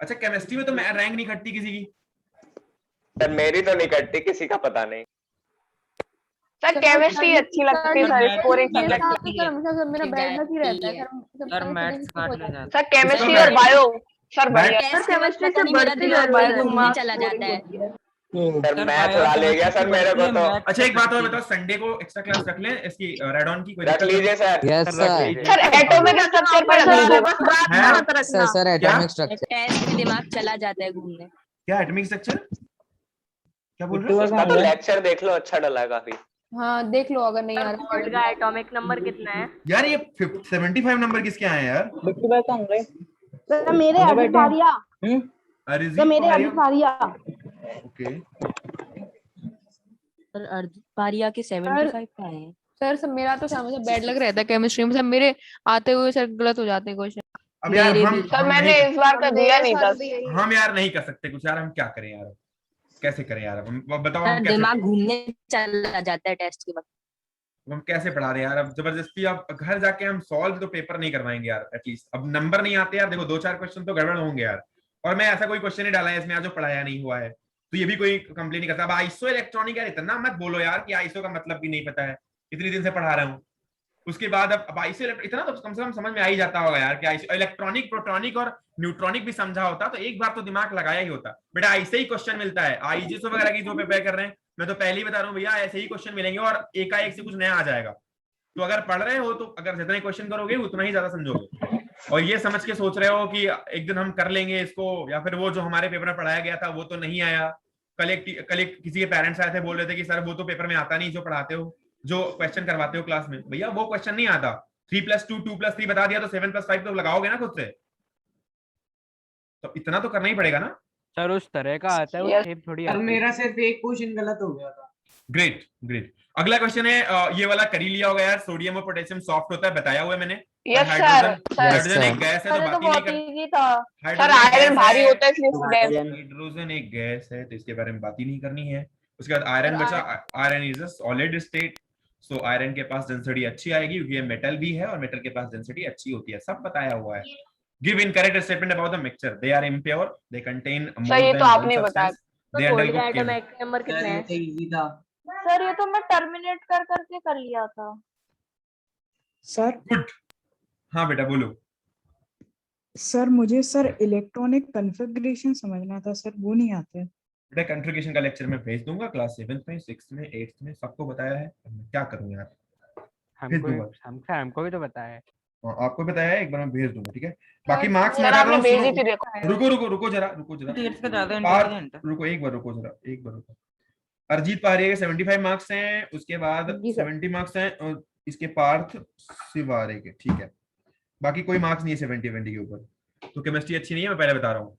Speaker 3: अच्छा केमिस्ट्री में तो रैंक नहीं कटती किसी की?
Speaker 9: सर मेरी तो नहीं कटती, किसी का पता नहीं।
Speaker 13: सर केमिस्ट्री अच्छी लगती है सर, स्कोरिंग
Speaker 2: सर
Speaker 13: लगती है।
Speaker 2: हमेशा सर मेरा बैठना ही रहता है
Speaker 4: सर मैथ्स काट ले जाता
Speaker 13: सर केमिस्ट्री और बायो सर बढ़िया।
Speaker 2: सर केमिस्ट्री से बढ़ती है, बायो घूमने चला जाता है।
Speaker 9: सर मैथ उड़ा ले गया सर मेरे को तो।
Speaker 3: अच्छा एक बात और बताओ, संडे को एक्स्ट्रा क्लास रख लें इसकी रेडॉन की? कोई
Speaker 9: रख लीजिए sir.
Speaker 11: Yes sir.
Speaker 13: Sir atomic structure पर
Speaker 11: सर एटॉमिक स्ट्रक्चर
Speaker 2: टेस्ट में दिमाग चला जाता है घूमने।
Speaker 3: क्या एटॉमिक स्ट्रक्चर क्या बोल रहे हो?
Speaker 9: उसका तो लेक्चर देख लो, अच्छा डला है काफी।
Speaker 2: हाँ देख लो, अगर नहीं आ रहा।
Speaker 13: वर्ल्ड का एटॉमिक नंबर कितना है?
Speaker 3: यार ये 75 नंबर किसके आए हैं यार?
Speaker 2: सर मेरे अभी फारिया,
Speaker 3: अरिजी
Speaker 2: सर मेरे अभी फारिया।
Speaker 3: ओके
Speaker 2: सर पारिया के 75 का है। सर मेरा तो हमेशा बैड लग रहता है केमिस्ट्री में, सर मेरे आते हुए सर गलत हो जाते हैं क्वेश्चन।
Speaker 3: अब यार
Speaker 13: सर मैंने इस बार का दिया नहीं था।
Speaker 3: हम यार नहीं कर सकते कुछ यार, हम क्या करें यार, कैसे करें यार? हम बताओ हम कैसे?
Speaker 2: दिमाग घूमने चला जाता है टेस्ट के वक्त।
Speaker 3: हम कैसे पढ़ा रहे हैं यार, अब जबरदस्ती अब घर जाके हम सॉल्व तो पेपर नहीं करवाएंगे यार, एटलीस्ट अब नंबर नहीं आते यार, देखो 2-4 क्वेश्चन तो गड़बड़ होंगे यार, और मैं ऐसा कोई क्वेश्चन नहीं डाला है इसमें जो पढ़ाया नहीं हुआ है, तो ये भी कोई कंप्लेन नहीं करता। अब आइसो इलेक्ट्रॉनिक यार इतना मत बोलो यार कि आइसो का मतलब भी नहीं पता है, इतनी दिन से पढ़ा रहा हूँ। उसके बाद अब आइसो इतना तो कम से कम समझ में आ ही जाता होगा यार कि आइसो इलेक्ट्रॉनिक, प्रोटॉनिक और न्यूट्रॉनिक भी समझा होता तो एक बार तो दिमाग लगाया ही होता। बेटा ऐसे ही क्वेश्चन मिलता है आईजीएस वगैरह की जो प्रिपेयर कर रहे हैं, मैं तो पहले ही बता रहा हूँ भैया ऐसे ही क्वेश्चन मिलेंगे और एकाएक से कुछ नया आ जाएगा। तो अगर पढ़ रहे हो तो अगर जितने क्वेश्चन करोगे उतना ही ज्यादा समझोगे, और ये समझ के सोच रहे हो कि एक दिन हम कर लेंगे इसको, या फिर वो जो हमारे पेपर में पढ़ाया गया था वो तो नहीं आया। कल एक किसी के पेरेंट्स आए थे, बोल रहे थे कि सर वो तो पेपर में आता नहीं जो पढ़ाते हो, जो क्वेश्चन करवाते हो क्लास में। भैया वो क्वेश्चन नहीं आता, 3+2 2+3 बता दिया तो 7+5 तो लगाओगे ना खुद से, तो इतना तो करना ही पड़ेगा ना
Speaker 5: सर। उस तरह का आता है, वो शेप थोड़ी आती है।
Speaker 4: मेरा सिर्फ एक क्वेश्चन गलत हो गया था।
Speaker 3: Great great. अगला क्वेश्चन है, ये वाला कर ही लिया होगा यार, सोडियम और पोटेशियम सॉफ्ट होता है, बताया हुआ है मैंने।
Speaker 13: Yes sir.
Speaker 3: हाइड्रोजन एक गैस है तो बात ही नहीं करनी।
Speaker 13: सर आयरन भारी होता है इसलिए
Speaker 3: हाइड्रोजन एक गैस है तो इसके बारे में बात ही नहीं करनी है। उसके बाद आयरन बचा, iron is a solid state, so iron के पास डेंसिटी अच्छी आएगी क्योंकि ये मेटल भी है और मेटल के पास डेंसिटी अच्छी होती है, सब बताया हुआ है। Give incorrect statement about the mixture, they are impure, they contain more
Speaker 13: ये
Speaker 3: देन
Speaker 13: तो आपने
Speaker 3: वन
Speaker 13: बताया।
Speaker 3: सब्सटेंस, दे अंडरगो
Speaker 13: नंबर कितने हैं?
Speaker 4: इजी था
Speaker 13: सर ये तो मैं टर्मिनेट कर करके कर लिया था
Speaker 14: सर।
Speaker 3: गुड। हाँ बेटा बोलो।
Speaker 14: सर मुझे सर इलेक्ट्रॉनिक कॉन्फ़िगरेशन समझना था सर, वो नहीं आते।
Speaker 3: बेटा कॉन्फ़िगरेशन का लेक्चर मैं भेज दूंगा क्लास 7th में, 6th में, 8th में, सबको बताया है, मैं क्या करूं यार,
Speaker 5: हमको भी तो बताया है।
Speaker 3: आपको बताया है, एक बार मैं भेज दूंगा, ठीक है। बाकी मार्क्स मैं बता रहा हूं, रुको जरा रुको एक बार रुको। अरिजीत पहाड़िया के 75 मार्क्स हैं, उसके बाद 70 मार्क्स हैं और इसके पार्थ शिवारे के, ठीक है। बाकी कोई मार्क्स नहीं है 70 के ऊपर, तो केमिस्ट्री अच्छी नहीं है, मैं पहले बता रहा हूँ।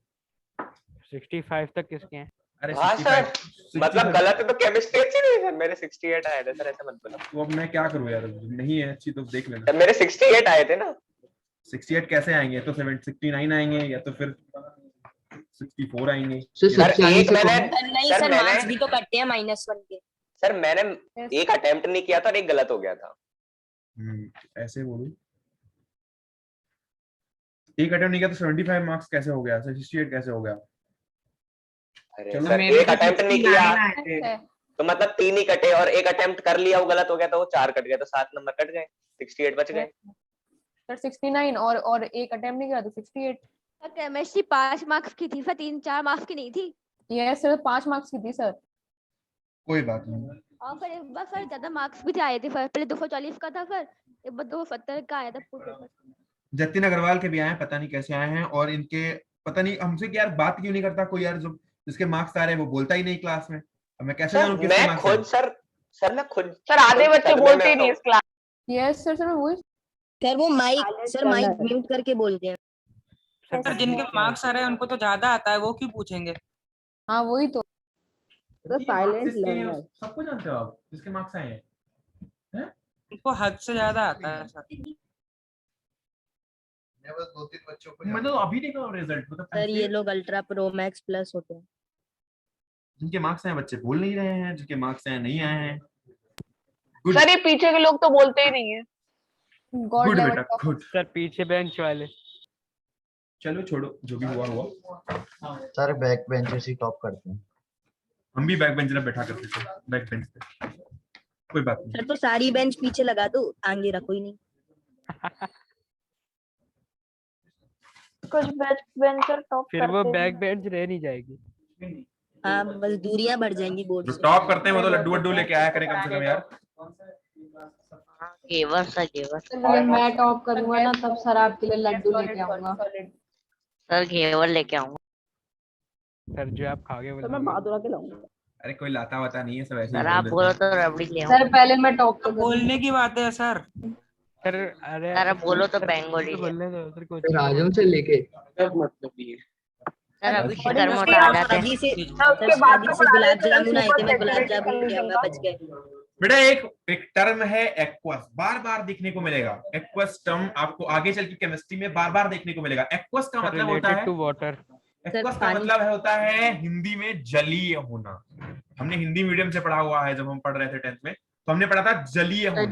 Speaker 5: 65 तक किसके हैं?
Speaker 3: अरे
Speaker 9: हाँ सर, मतलब गलत है तो केमिस्ट्री अच्छी नहीं है सर, मेरे 68 आए थे सर, ऐसा मत बोलो।
Speaker 3: तो अब मैं क्या करूँ यार, नहीं है अच्छी तो देख लेना।
Speaker 9: मेरे 68 आए थे ना।
Speaker 3: 68 कैसे आएंगे, तो 69 आएंगे या तो फिर 64 आएंगे।
Speaker 13: नहीं सर, मार्क्स भी तो कटते हैं -1 के। सर मैंने एक अटेम्प्ट नहीं किया था और एक गलत हो गया था।
Speaker 3: ऐसे बोलूं, एक अटेम्प्ट नहीं किया तो 75 मार्क्स कैसे हो गया, 68 कैसे हो गया?
Speaker 9: अरे सर एक अटेम्प्ट नहीं किया तो मतलब 3 ही कटे, और एक अटेम्प्ट कर लिया वो गलत हो गया तो वो 4 कट गए, तो 7 नंबर कट गए, 68 बच गए।
Speaker 2: सर 69 और एक अटेम्प्ट नहीं किया तो 68।
Speaker 15: सर केमिस्ट्री 5 मार्क्स की थी, फिर 3-4 मार्क्स की नहीं थी।
Speaker 2: यस सर 5 मार्क्स की थी सर।
Speaker 3: कोई बात नहीं।
Speaker 15: और फिर एक बार फिर ज्यादा मार्क्स भी आए थे, फिर पहले 240 का था, फिर एक बार 270 का आया था पूरे पेपर।
Speaker 3: जतिन अग्रवाल के भी आए, पता नहीं कैसे आए हैं, और इनके पता नहीं हमसे यार बात क्यों नहीं करता कोई यार, जो जिसके मार्क्स आ रहे हैं वो बोलता ही नहीं क्लास में। अब मैं कैसे जानूं किसके मार्क्स?
Speaker 9: मैं खुद सर
Speaker 13: आधे बच्चे बोलते ही नहीं इस क्लास।
Speaker 2: यस सर मैं वही
Speaker 16: सर वो माइक म्यूट करके बोलते हैं।
Speaker 4: सर जिनके मार्क्स आ रहे हैं उनको तो ज्यादा आता है, वो क्यों पूछेंगे?
Speaker 2: हाँ वही तो
Speaker 16: साइलेंट लर्नर
Speaker 3: सबको जानते हो आप जिसके मार्क्स आए हैं?
Speaker 4: उनको हद से ज्यादा आता है सर।
Speaker 6: बस 2-3 बच्चों को
Speaker 3: मतलब अभी देखो रिजल्ट, मतलब
Speaker 16: सर ये लोग अल्ट्रा प्रो मैक्स प्लस होते हैं।
Speaker 3: जिनके मार्क्स आए बच्चे बोल नहीं रहे हैं, जिनके मार्क्स आए नहीं आए हैं।
Speaker 13: सर ये पीछे के लोग तो बोलते ही नहीं है।
Speaker 3: गुड बेटा गुड।
Speaker 5: सर पीछे बेंच वाले
Speaker 3: चलो छोड़ो, जो भी हुआ।
Speaker 6: सर बैक बेंचर्स ही टॉप करते हैं।
Speaker 3: हम भी बैक बेंच में बैठा करते थे, बैक बेंच पे, कोई बात नहीं।
Speaker 16: सर तो सारी बेंच पीछे लगा दो, आगे रखो ही नहीं।
Speaker 13: कुछ बैक बेंचर टॉप
Speaker 5: फिर वो बैक बेंच रह नहीं जाएगी।
Speaker 16: हाँ बस दूरियां बढ़ जाएंगी बोर्ड
Speaker 3: जो
Speaker 16: से।
Speaker 3: टॉप करते हैं वो तो लड्डू वड्डू लेके आया करें कम से कम यार।
Speaker 15: सर मैं टॉप करूंगा ना तब सर आपके लिए लड्डू लेके आऊंगा।
Speaker 17: सर घेवर लेके आऊंगा।
Speaker 5: सर जो आप खाओगे वो
Speaker 16: मैं बहादुर के लाऊंगा।
Speaker 3: अरे कोई लाता वाता नहीं है, सब ऐसे
Speaker 17: सर आप बोलो तो रबड़ी ले आऊंगा।
Speaker 15: सर पहले मैं टॉप
Speaker 4: बोलने की बात है सर।
Speaker 5: सर अरे
Speaker 17: सर आप बोलो तो बेंगोली
Speaker 5: बोलने दो सर कुछ।
Speaker 12: सर आजम से लेके
Speaker 11: मतलब नहीं है
Speaker 17: सर अभी सर मोटा आ जाते हैं।
Speaker 16: शादी से गुलाब जामुन आए थे, मैं गुलाब जामुन ले आऊंगा, बच गए।
Speaker 3: बेटा एक टर्म है एक्वस, बार बार देखने को मिलेगा। एक्वस टर्म आपको आगे चल के केमिस्ट्री में बार बार देखने को मिलेगा। एक्वस का मतलब होता है
Speaker 5: वाटर।
Speaker 3: एक्वस का मतलब होता है हिंदी में जलीय होना। हमने हिंदी मीडियम से पढ़ा हुआ है जब हम पढ़ रहे थे 10th में, तो हमने पढ़ा था जलीय होना।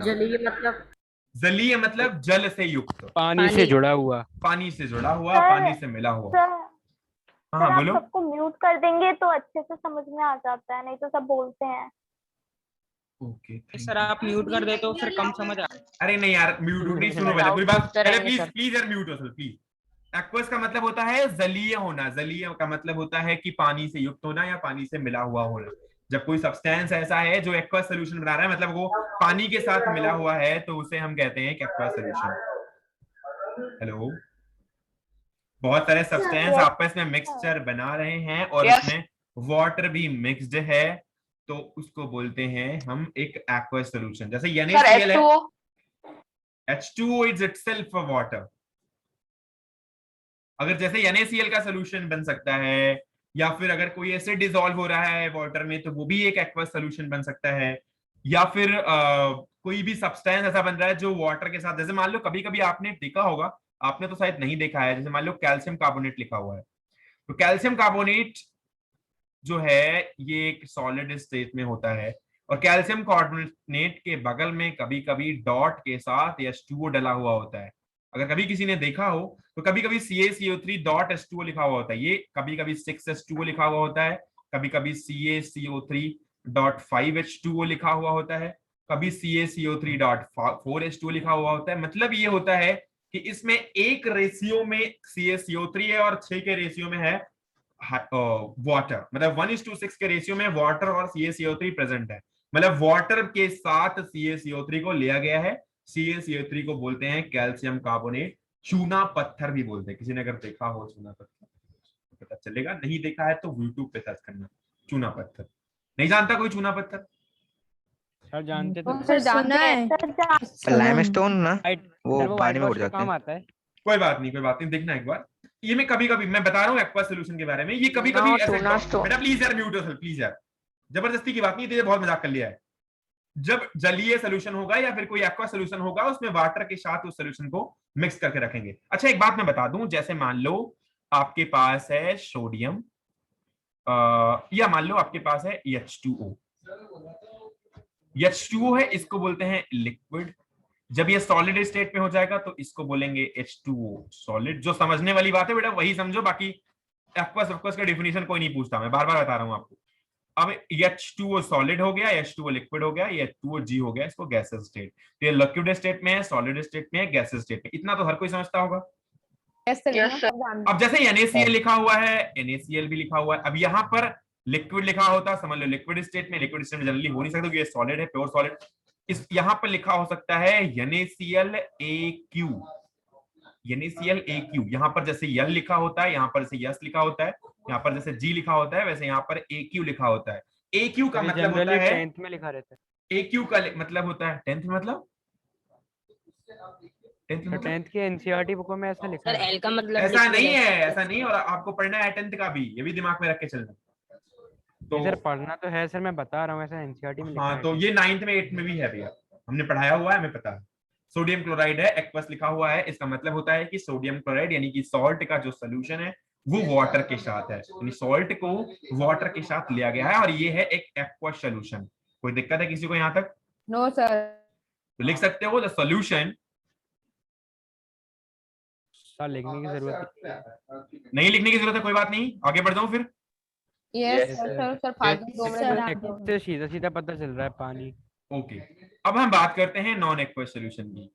Speaker 3: जलीय मतलब जल से युक्त,
Speaker 5: पानी से जुड़ा हुआ,
Speaker 3: पानी से जुड़ा हुआ, पानी से मिला हुआ। हाँ बोलो।
Speaker 18: सबको म्यूट कर देंगे तो अच्छे से समझ में आ जाता है, नहीं तो सब बोलते हैं।
Speaker 3: ओके
Speaker 4: सर आप म्यूट कर दे तो फिर कम समझ आ।
Speaker 3: अरे नहीं यार, म्यूट नहीं, सुनो पहले पूरी बात। पहले प्लीज प्लीज यार म्यूट हो सर प्लीज। एक्वस का मतलब होता है जलीय होना। जलीय का मतलब होता है कि पानी से युक्त होना या पानी से मिला हुआ होना। जब कोई सब्सटेंस ऐसा है जो एक्वस सॉल्यूशन बना रहा है, मतलब वो पानी के साथ मिला हुआ है, तो उसे हम कहते हैं एक्वस सॉल्यूशन। हेलो, बहुत सारे सब्सटेंस आपस में मिक्सचर बना रहे हैं और इसमें वाटर भी मिक्स्ड है, तो उसको बोलते हैं हम एक एक्वस सॉल्यूशन। जैसे NaCl है, H2O इज इटसेल्फ वाटर। अगर जैसे NaCl का सॉल्यूशन बन सकता है, या फिर अगर कोई एसिड डिसॉल्व हो रहा है वाटर में, तो वो भी एक एक्वस सॉल्यूशन बन सकता है। या फिर कोई भी सब्सटेंस ऐसा बन रहा है जो वाटर के साथ, जैसे मान लो कभी कभी आपने देखा होगा, आपने तो शायद नहीं देखा है, जैसे मान लो कैल्शियम कार्बोनेट लिखा हुआ है, तो कैल्शियम कार्बोनेट जो है ये एक सॉलिड स्टेट में होता है, और कैल्शियम कार्बोनेट के बगल में कभी कभी डॉट के साथ H2O डला हुआ होता है। अगर कभी किसी ने देखा हो तो कभी कभी CaCO3.H2O लिखा हुआ होता है, ये कभी कभी 6H2O लिखा हुआ होता है, कभी कभी CaCO3.5H2O लिखा हुआ होता है, कभी CaCO3.4H2O लिखा हुआ होता है। मतलब ये होता है कि इसमें एक रेशियो में CaCO3 है और 6 के रेशियो में है वाटर, मतलब 1:6 के रेशियो में वाटर और CaCO3 प्रेजेंट है। मतलब वाटर के साथ CaCO3 को लिया गया है। CaCO3 को बोलते हैं कैल्शियम कार्बोनेट, चूना पत्थर भी बोलते हैं। किसी ने अगर देखा हो चूना पत्थर तो पता चलेगा, नहीं देखा है तो YouTube पे सर्च करना चूना पत्थर। नहीं जानता कोई चूना पत्थर?
Speaker 5: सर जानते तो
Speaker 2: सर जानना है।
Speaker 19: लाइमस्टोन ना, वो पानी में उड़ जाते
Speaker 5: काम
Speaker 19: हैं।
Speaker 5: आता है।
Speaker 3: कोई बात नहीं, कोई बात नहीं, देखना एक बार। ये मैं कभी कभी मैं बता रहा हूँ एक्वा सॉल्यूशन के बारे में, ये कभी कभी बेटा प्लीज यार म्यूट हो सर, प्लीज यार, जबरदस्ती की बात नहीं, बहुत मजाक कर लिया है। जब जलीय सॉल्यूशन होगा या फिर कोई एक्वा सॉल्यूशन होगा, उसमें वाटर के साथ उस सॉल्यूशन को मिक्स करके रखेंगे। अच्छा एक बात मैं बता दूं, जैसे मान लो आपके पास है सोडियम, या मान लो आपके पास है H2O। H2O है, इसको बोलते हैं लिक्विड। जब ये सॉलिड स्टेट में हो जाएगा तो इसको बोलेंगे H2O सॉलिड। जो समझने वाली बात है बेटा वही समझो, बाकी एक्वस का डेफिनेशन कोई नहीं पूछता, मैं बार बार बता रहा हूं आपको। अब H2O सॉलिड हो गया, H2O लिक्विड हो गया, ये H2OG हो गया, इसको गैसेस स्टेट। तो ये लिक्विड स्टेट में है, सॉलिड स्टेट में है, गैसेस स्टेट में। इतना तो हर कोई समझता होगा। अब जैसे NaCl लिखा हुआ है, NaCl भी लिखा हुआ है। अब यहाँ पर लिक्विड लिखा होता, समझ लो लिक्विड स्टेट में, लिक्विड स्टेट में जनरली हो नहीं सकता क्योंकि ये सॉलिड है, प्योर सॉलिड। इस यहाँ पर लिखा हो सकता है NaClAQ, NaClAQ। यहाँ पर जैसे L लिखा होता है, यहाँ पर जैसे S लिखा होता है, यहाँ पर जैसे G लिखा होता है, वैसे यहाँ पर AQ लिखा होता है। AQ का मतलब होता है
Speaker 5: 10th में लिखा रहता है।
Speaker 3: AQ का मतलब होता है 10th मतलब
Speaker 5: 10th के NCERT बुकों में ऐसा लिखा है।
Speaker 13: L का मतलब
Speaker 3: ऐसा नहीं है, ऐसा नहीं। और आपको पढ़ना है 10th का भी, ये भी दिमाग में रख के चलना।
Speaker 5: तो सर पढ़ना तो है सर, मैं बता रहा हूँ ऐसा NCERT में लिखा है।
Speaker 3: हाँ तो ये 9th में 8th में भी है भैया, हमने पढ़ाया हुआ है, हमें पता है। सोडियम क्लोराइड है, एक्वस लिखा हुआ है, इसका मतलब होता है कि सोडियम क्लोराइड यानी कि सॉल्ट का जो सोल्यूशन है वो वाटर के साथ है, यानी सॉल्ट को वाटर के साथ लिया गया है, और ये है एक एक्वस सॉल्यूशन। कोई दिक्कत है किसी को यहाँ तक?
Speaker 2: No sir.
Speaker 3: तो लिख सकते हो द सॉल्यूशन।
Speaker 5: सर लिखने की जरूरत
Speaker 3: नहीं, लिखने की जरूरत है, कोई बात नहीं, आगे बढ़ जाऊं फिर।
Speaker 2: यस सर फालतू 2 मिनट
Speaker 5: से सीधा सीधा पता चल रहा है पानी।
Speaker 3: ओके, अब हम बात करते हैं नॉन एक्वस सॉल्यूशन की।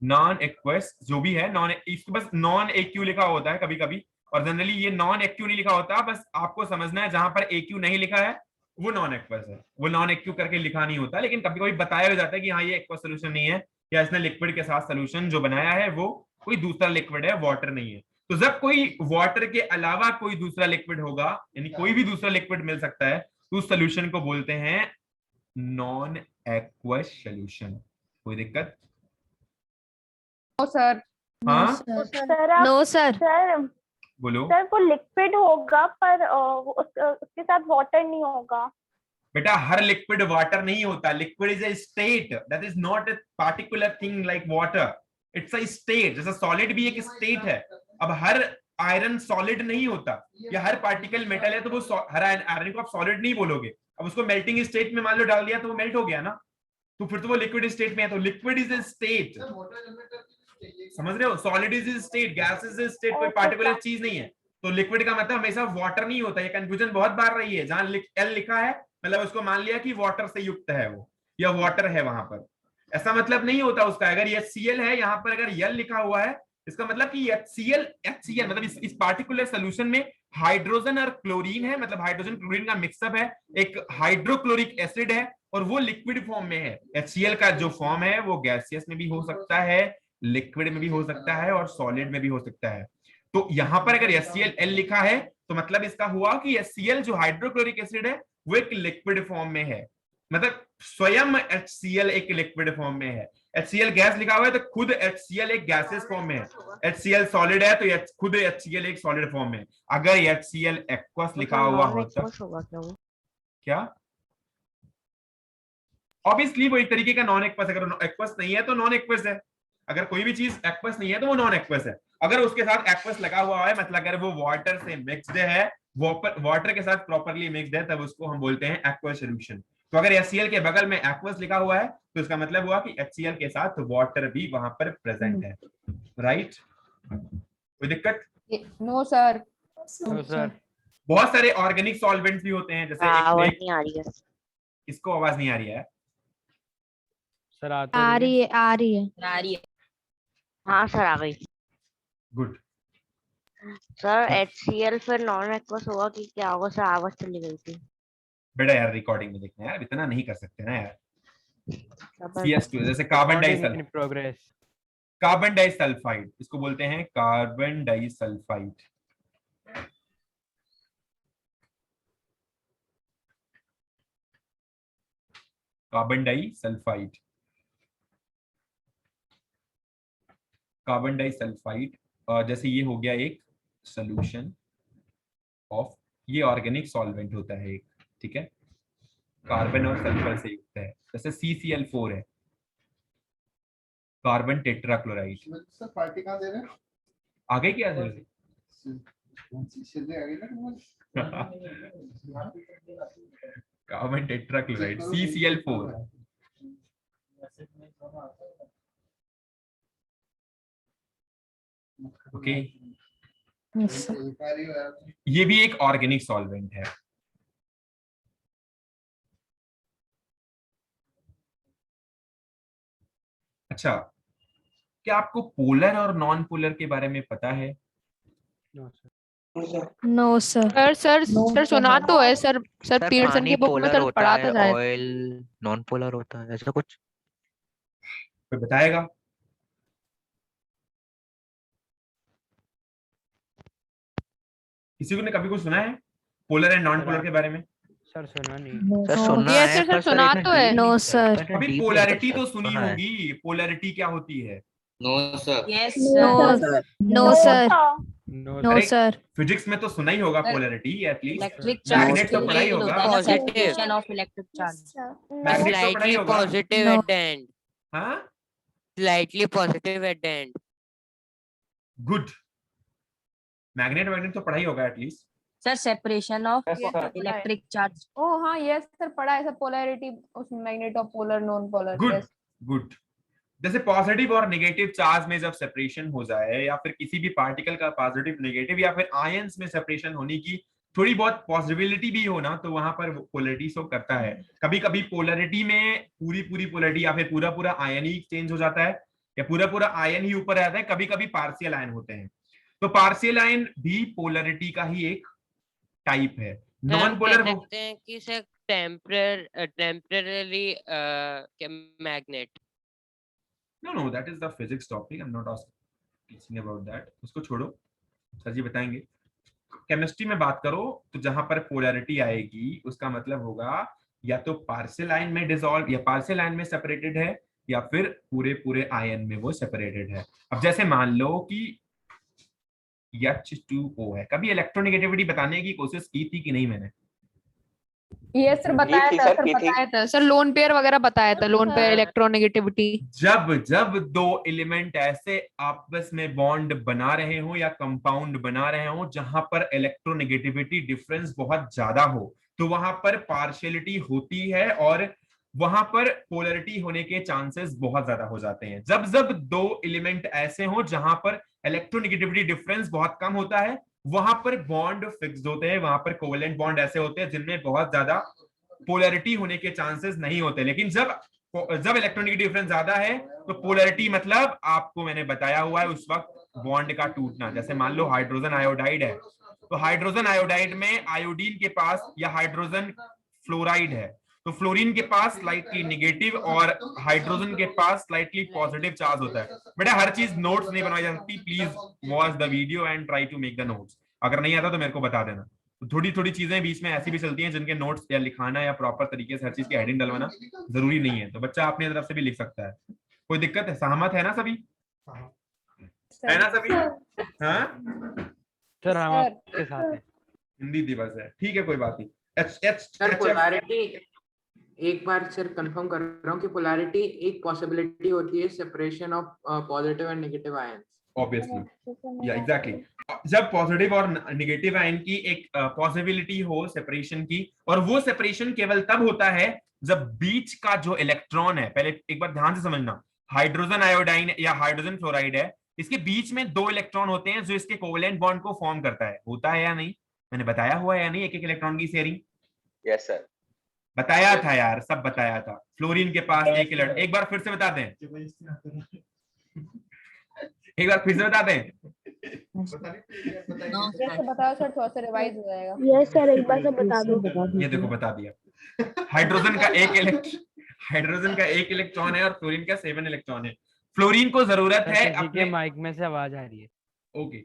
Speaker 3: नॉन एक्वस जो भी है, नॉन, इसको बस नॉन AQ लिखा होता है कभी कभी, और जनरली ये नॉन AQ नहीं लिखा होता। बस आपको समझना है जहां पर AQ नहीं लिखा है वो नॉन एक्वस है, वो नॉन AQ करके लिखा नहीं होता। लेकिन कभी कभी बताया हो जाता है कि हाँ ये एक्वस सॉल्यूशन नहीं है, या इसने लिक्विड के साथ सॉल्यूशन जो बनाया है वो कोई दूसरा लिक्विड है, वाटर नहीं है। तो जब कोई वाटर के अलावा कोई दूसरा लिक्विड होगा, यानी कोई भी दूसरा लिक्विड मिल सकता है, तो उस सॉल्यूशन को बोलते हैं नॉन एक्वस सॉल्यूशन। कोई दिक्कत?
Speaker 2: No sir.
Speaker 3: हाँ
Speaker 2: नो सर।
Speaker 18: सर
Speaker 3: बोलो।
Speaker 18: सर वो लिक्विड होगा पर उसके साथ वाटर नहीं होगा।
Speaker 3: बेटा हर लिक्विड वाटर नहीं होता। Liquid is a state, that is not a particular thing like water, it's a state. जैसे सॉलिड भी एक स्टेट है। अब हर आयरन सॉलिड नहीं होता, या हर पार्टिकल मेटल है तो वो हर आयरन को आप सॉलिड नहीं बोलोगे। अब उसको मेल्टिंग स्टेट में मान लो डाल दिया तो वो मेल्ट हो गया ना, तो फिर तो वो लिक्विड स्टेट में है। तो लिक्विड इज ए स्टेट, समझ रहे हो? Solid is a state, gas is a state, कोई पार्टिकुलर चीज नहीं है। तो लिक्विड का मतलब हमेशा वाटर नहीं होता। ये कंफ्यूजन बहुत बार रही है, जहां एल लिखा है मतलब उसको मान लिया कि वाटर से युक्त है वो, या वाटर है वहां पर, ऐसा मतलब नहीं होता उसका। अगर ये Cl है यहाँ पर अगर यल लिखा हुआ है, इसका मतलब कि HCl मतलब इस पार्टिकुलर सोल्यूशन में हाइड्रोजन और क्लोरीन है, मतलब हाइड्रोजन क्लोरीन का मिक्सअप है, एक हाइड्रोक्लोरिक एसिड है और वो लिक्विड फॉर्म में है। HCl का जो फॉर्म है वो गैसियस में भी हो सकता है, लिक्विड में भी हो सकता है और सॉलिड में भी हो सकता है। तो यहाँ पर अगर HCl लिखा है तो मतलब इसका हुआ कि HCl जो हाइड्रोक्लोरिक एसिड है वो एक लिक्विड फॉर्म में है, मतलब स्वयं HCl एक लिक्विड फॉर्म में है। HCl गैस लिखा हुआ है तो खुद HCl एक गैसेस फॉर्म में है। HCl सॉलिड है तो खुद HCl एक सॉलिड फॉर्म में है। अगर HCl एक्वस लिखा हुआ होता क्या, ऑब्वियसली वो एक तरीके का नॉन एक्वस, अगर एक्वस नहीं है तो नॉन एक्वस है। अगर कोई भी चीज एक्वस नहीं है तो वो नॉन एक्वस है। अगर उसके साथ एक्वस लगा हुआ है मतलब अगर वो वाटर से मिक्स्ड है, वाटर के साथ प्रॉपर्ली मिक्स्ड है, तब उसको हम बोलते हैं एक्वस सॉल्यूशन। तो अगर HCl के बगल में एक्वस लिखा हुआ है तो इसका मतलब हुआ कि HCl के साथ वाटर भी वहां पर प्रेजेंट है, राइट? कोई दिक्कत?
Speaker 2: No sir.
Speaker 5: No sir.
Speaker 3: बहुत सारे ऑर्गेनिक सॉल्वेंट्स भी होते हैं, जैसे
Speaker 17: आवाज नहीं आ रही है।
Speaker 3: इसको आवाज नहीं आ रही है
Speaker 5: सर?
Speaker 15: आ रही है
Speaker 16: आ रही है।
Speaker 17: हाँ सर आ गई।
Speaker 3: गुड।
Speaker 17: सर HCl फिर नॉन एक्वस होगा कि क्या होगा सर? आवाज चली गई थी।
Speaker 3: बेटा यार रिकॉर्डिंग में देखना यार, इतना नहीं कर सकते ना यार। CS2 जैसे carbon disulphide,
Speaker 5: progress.
Speaker 3: Carbon disulphide इसको बोलते हैं carbon disulphide. Carbon disulphide, carbon disulphide जैसे ये हो गया एक सॉल्यूशन ऑफ, ये ऑर्गेनिक सॉल्वेंट होता है एक, ठीक है, कार्बन और सल्फर से युक्त है। जैसे CCl4 है, कार्बन टेट्राक्लोराइड।
Speaker 20: सर पार्टी कहां दे रहे हैं?
Speaker 3: आगे क्या है? Carbon tetrachloride CCl4। ओके, ये भी एक ऑर्गेनिक सॉल्वेंट है। अच्छा, क्या आपको पोलर और नॉन पोलर के बारे में पता है?
Speaker 15: No sir.
Speaker 7: सर सुना तो है सर पीटरसन की बुक में सर पढ़ा था शायद।
Speaker 19: ऑयल नॉन पोलर होता है ऐसा कुछ?
Speaker 3: कोई बताएगा? किसी को ने कभी कुछ सुना है पोलर एंड नॉन पोलर के बारे में?
Speaker 5: सर सुना नहीं।
Speaker 19: सर सुना
Speaker 7: Yes,
Speaker 19: है
Speaker 7: sir,
Speaker 19: पर
Speaker 7: सुना
Speaker 19: इतना
Speaker 7: तो है।
Speaker 19: deep
Speaker 15: नो
Speaker 19: नहीं
Speaker 15: सर।
Speaker 19: इतना
Speaker 3: अभी
Speaker 19: deep नहीं
Speaker 3: पोलैरिटी
Speaker 19: पता,
Speaker 3: तो
Speaker 19: सर
Speaker 3: सुनी
Speaker 19: सुना है।
Speaker 3: होगी, पोलैरिटी क्या होती है?
Speaker 11: No sir.
Speaker 8: Yes
Speaker 15: no
Speaker 8: sir.
Speaker 15: No sir.
Speaker 5: No
Speaker 15: no
Speaker 3: अरे,
Speaker 15: सर।
Speaker 3: फिजिक्स में तो सुना ही होगा polarity at least.
Speaker 8: Electric
Speaker 3: magnet
Speaker 8: charge
Speaker 3: तो पढ़ा ही होगा।
Speaker 8: Separation of electric charge.
Speaker 3: Magnet तो पढ़ा ही
Speaker 17: Slightly
Speaker 3: होगा।
Speaker 17: positive
Speaker 15: No.
Speaker 17: at the end.
Speaker 3: हाँ,
Speaker 17: Slightly positive at the end.
Speaker 3: Good. Magnet तो पढ़ा ही होगा at least.
Speaker 8: Sir separation of electric charge.
Speaker 2: ओ हाँ यस सर पढ़ा है सर, पोलैरिटी उस magnet of polar non polar.
Speaker 3: Good good. जैसे पॉजिटिव और नेगेटिव चार्ज में जब सेपरेशन हो जाए, या फिर किसी भी पार्टिकल का पॉजिटिव नेगेटिव या फिर आयंस में सेपरेशन होने की थोड़ी बहुत पॉसिबिलिटी भी हो ना, तो वहां पर पोलैरिटी शो करता है। कभी कभी पोलैरिटी में पूरी पोलैरिटी या फिर पूरा आयन ही चेंज हो जाता है, या पूरा आयन ही ऊपर आता है। कभी कभी पार्शियल आयन होते हैं, तो पार्शियल आयन भी पोलैरिटी का ही एक टाइप है। नॉन पोलर
Speaker 17: कह सकते हैं कि sir temporary magnet.
Speaker 3: Know that is the physics topic, I am not teaching about that, उसको छोड़ो, सर जी बताएंगे। केमिस्ट्री में बात करो तो जहां पर पोलैरिटी आएगी उसका मतलब होगा या तो पार्शियल आयन में डिसॉल्व या पार्शियल आयन में सेपरेटेड है, या फिर पूरे आयन में वो सेपरेटेड है। अब जैसे मान लो कि H2O है, कभी इलेक्ट्रोनेगेटिविटी बताने की कोशिश की थी कि नहीं मैंने?
Speaker 18: ये सर बताया था, सर बताया
Speaker 7: था सर, लोन पेयर वगैरह बताया था, लोन पेयर इलेक्ट्रोनेगेटिविटी।
Speaker 3: जब दो एलिमेंट ऐसे आपस में बॉन्ड बना रहे हो या कंपाउंड बना रहे हो जहां पर इलेक्ट्रोनेगेटिविटी डिफरेंस बहुत ज्यादा हो, तो वहां पर पार्शियलिटी होती है और वहां पर पोलरिटी होने के चांसेस बहुत ज्यादा हो जाते हैं। जब जब दो एलिमेंट ऐसे हो जहां पर इलेक्ट्रोनेगेटिविटी डिफरेंस बहुत कम होता है, वहां पर बॉन्ड फिक्स्ड होते हैं, वहां पर कोवेलेंट बॉन्ड ऐसे होते हैं जिनमें बहुत ज्यादा पोलरिटी होने के चांसेस नहीं होते। लेकिन जब इलेक्ट्रोनेगेटिव डिफरेंस ज्यादा है तो पोलरिटी मतलब आपको मैंने बताया हुआ है उस वक्त बॉन्ड का टूटना। जैसे मान लो हाइड्रोजन आयोडाइड है, तो हाइड्रोजन आयोडाइड में आयोडीन के पास या हाइड्रोजन फ्लोराइड है, तो फ्लोरीन के पास स्लाइटली नेगेटिव और हाइड्रोजन के पास स्लाइटली पॉजिटिव चार्ज होता है। बेटा हर चीज नोट्स नहीं बनवाई जा सकती, please watch the video and try to make the notes. अगर नहीं आता तो मेरे को बता देना। तो थोड़ी थोड़ी चीजें बीच में ऐसी भी चलती हैं जिनके नोट्स या लिखाना या प्रॉपर तरीके से हर चीज की हेडिंग डलवाना जरूरी नहीं है, तो बच्चा अपनी तरफ से भी लिख सकता है। कोई दिक्कत है? सहमत है ना सभी? है ना सभी? हाँ
Speaker 5: सर हम आपके साथ हैं।
Speaker 3: हिंदी दिवस है, ठीक है, कोई बात नहीं।
Speaker 1: सर पोलैरिटी एक बार सर कंफर्म कर रहा हूँ कि पोलैरिटी एक पॉसिबिलिटी होती है separation of positive and negative ions.
Speaker 3: Obviously, या एग्जैक्टली। जब पॉजिटिव और नेगेटिव आयन की एक पॉसिबिलिटी हो सेपरेशन की, और वो सेपरेशन केवल तब होता है जब बीच का जो इलेक्ट्रॉन है, पहले एक बार ध्यान से समझना, हाइड्रोजन आयोडाइन या हाइड्रोजन फ्लोराइड है, इसके बीच में दो इलेक्ट्रॉन होते हैं जो इसके कोवेलेंट बॉन्ड को फॉर्म करता है। होता है या नहीं? मैंने बताया हुआ है या नहीं एक एक इलेक्ट्रॉन की शेयरिंग?
Speaker 9: यस सर,
Speaker 3: बताया था यार, सब बताया था। फ्लोरीन के पास एक इलेक्ट्रॉन, एक बार फिर से बता दें, एक बार फिर से बता दें।
Speaker 18: बताओ सर, थोड़ा सा रिवाइज हो जाएगा।
Speaker 17: यस सर, एक बार से बता दो।
Speaker 3: ये देखो बता दिया। हाइड्रोजन का एक इलेक्ट्रॉन है और फ्लोरीन का 7 इलेक्ट्रॉन है। फ्लोरीन को जरूरत है
Speaker 5: अपने माइक में से आवाज आ रही है।
Speaker 3: ओके,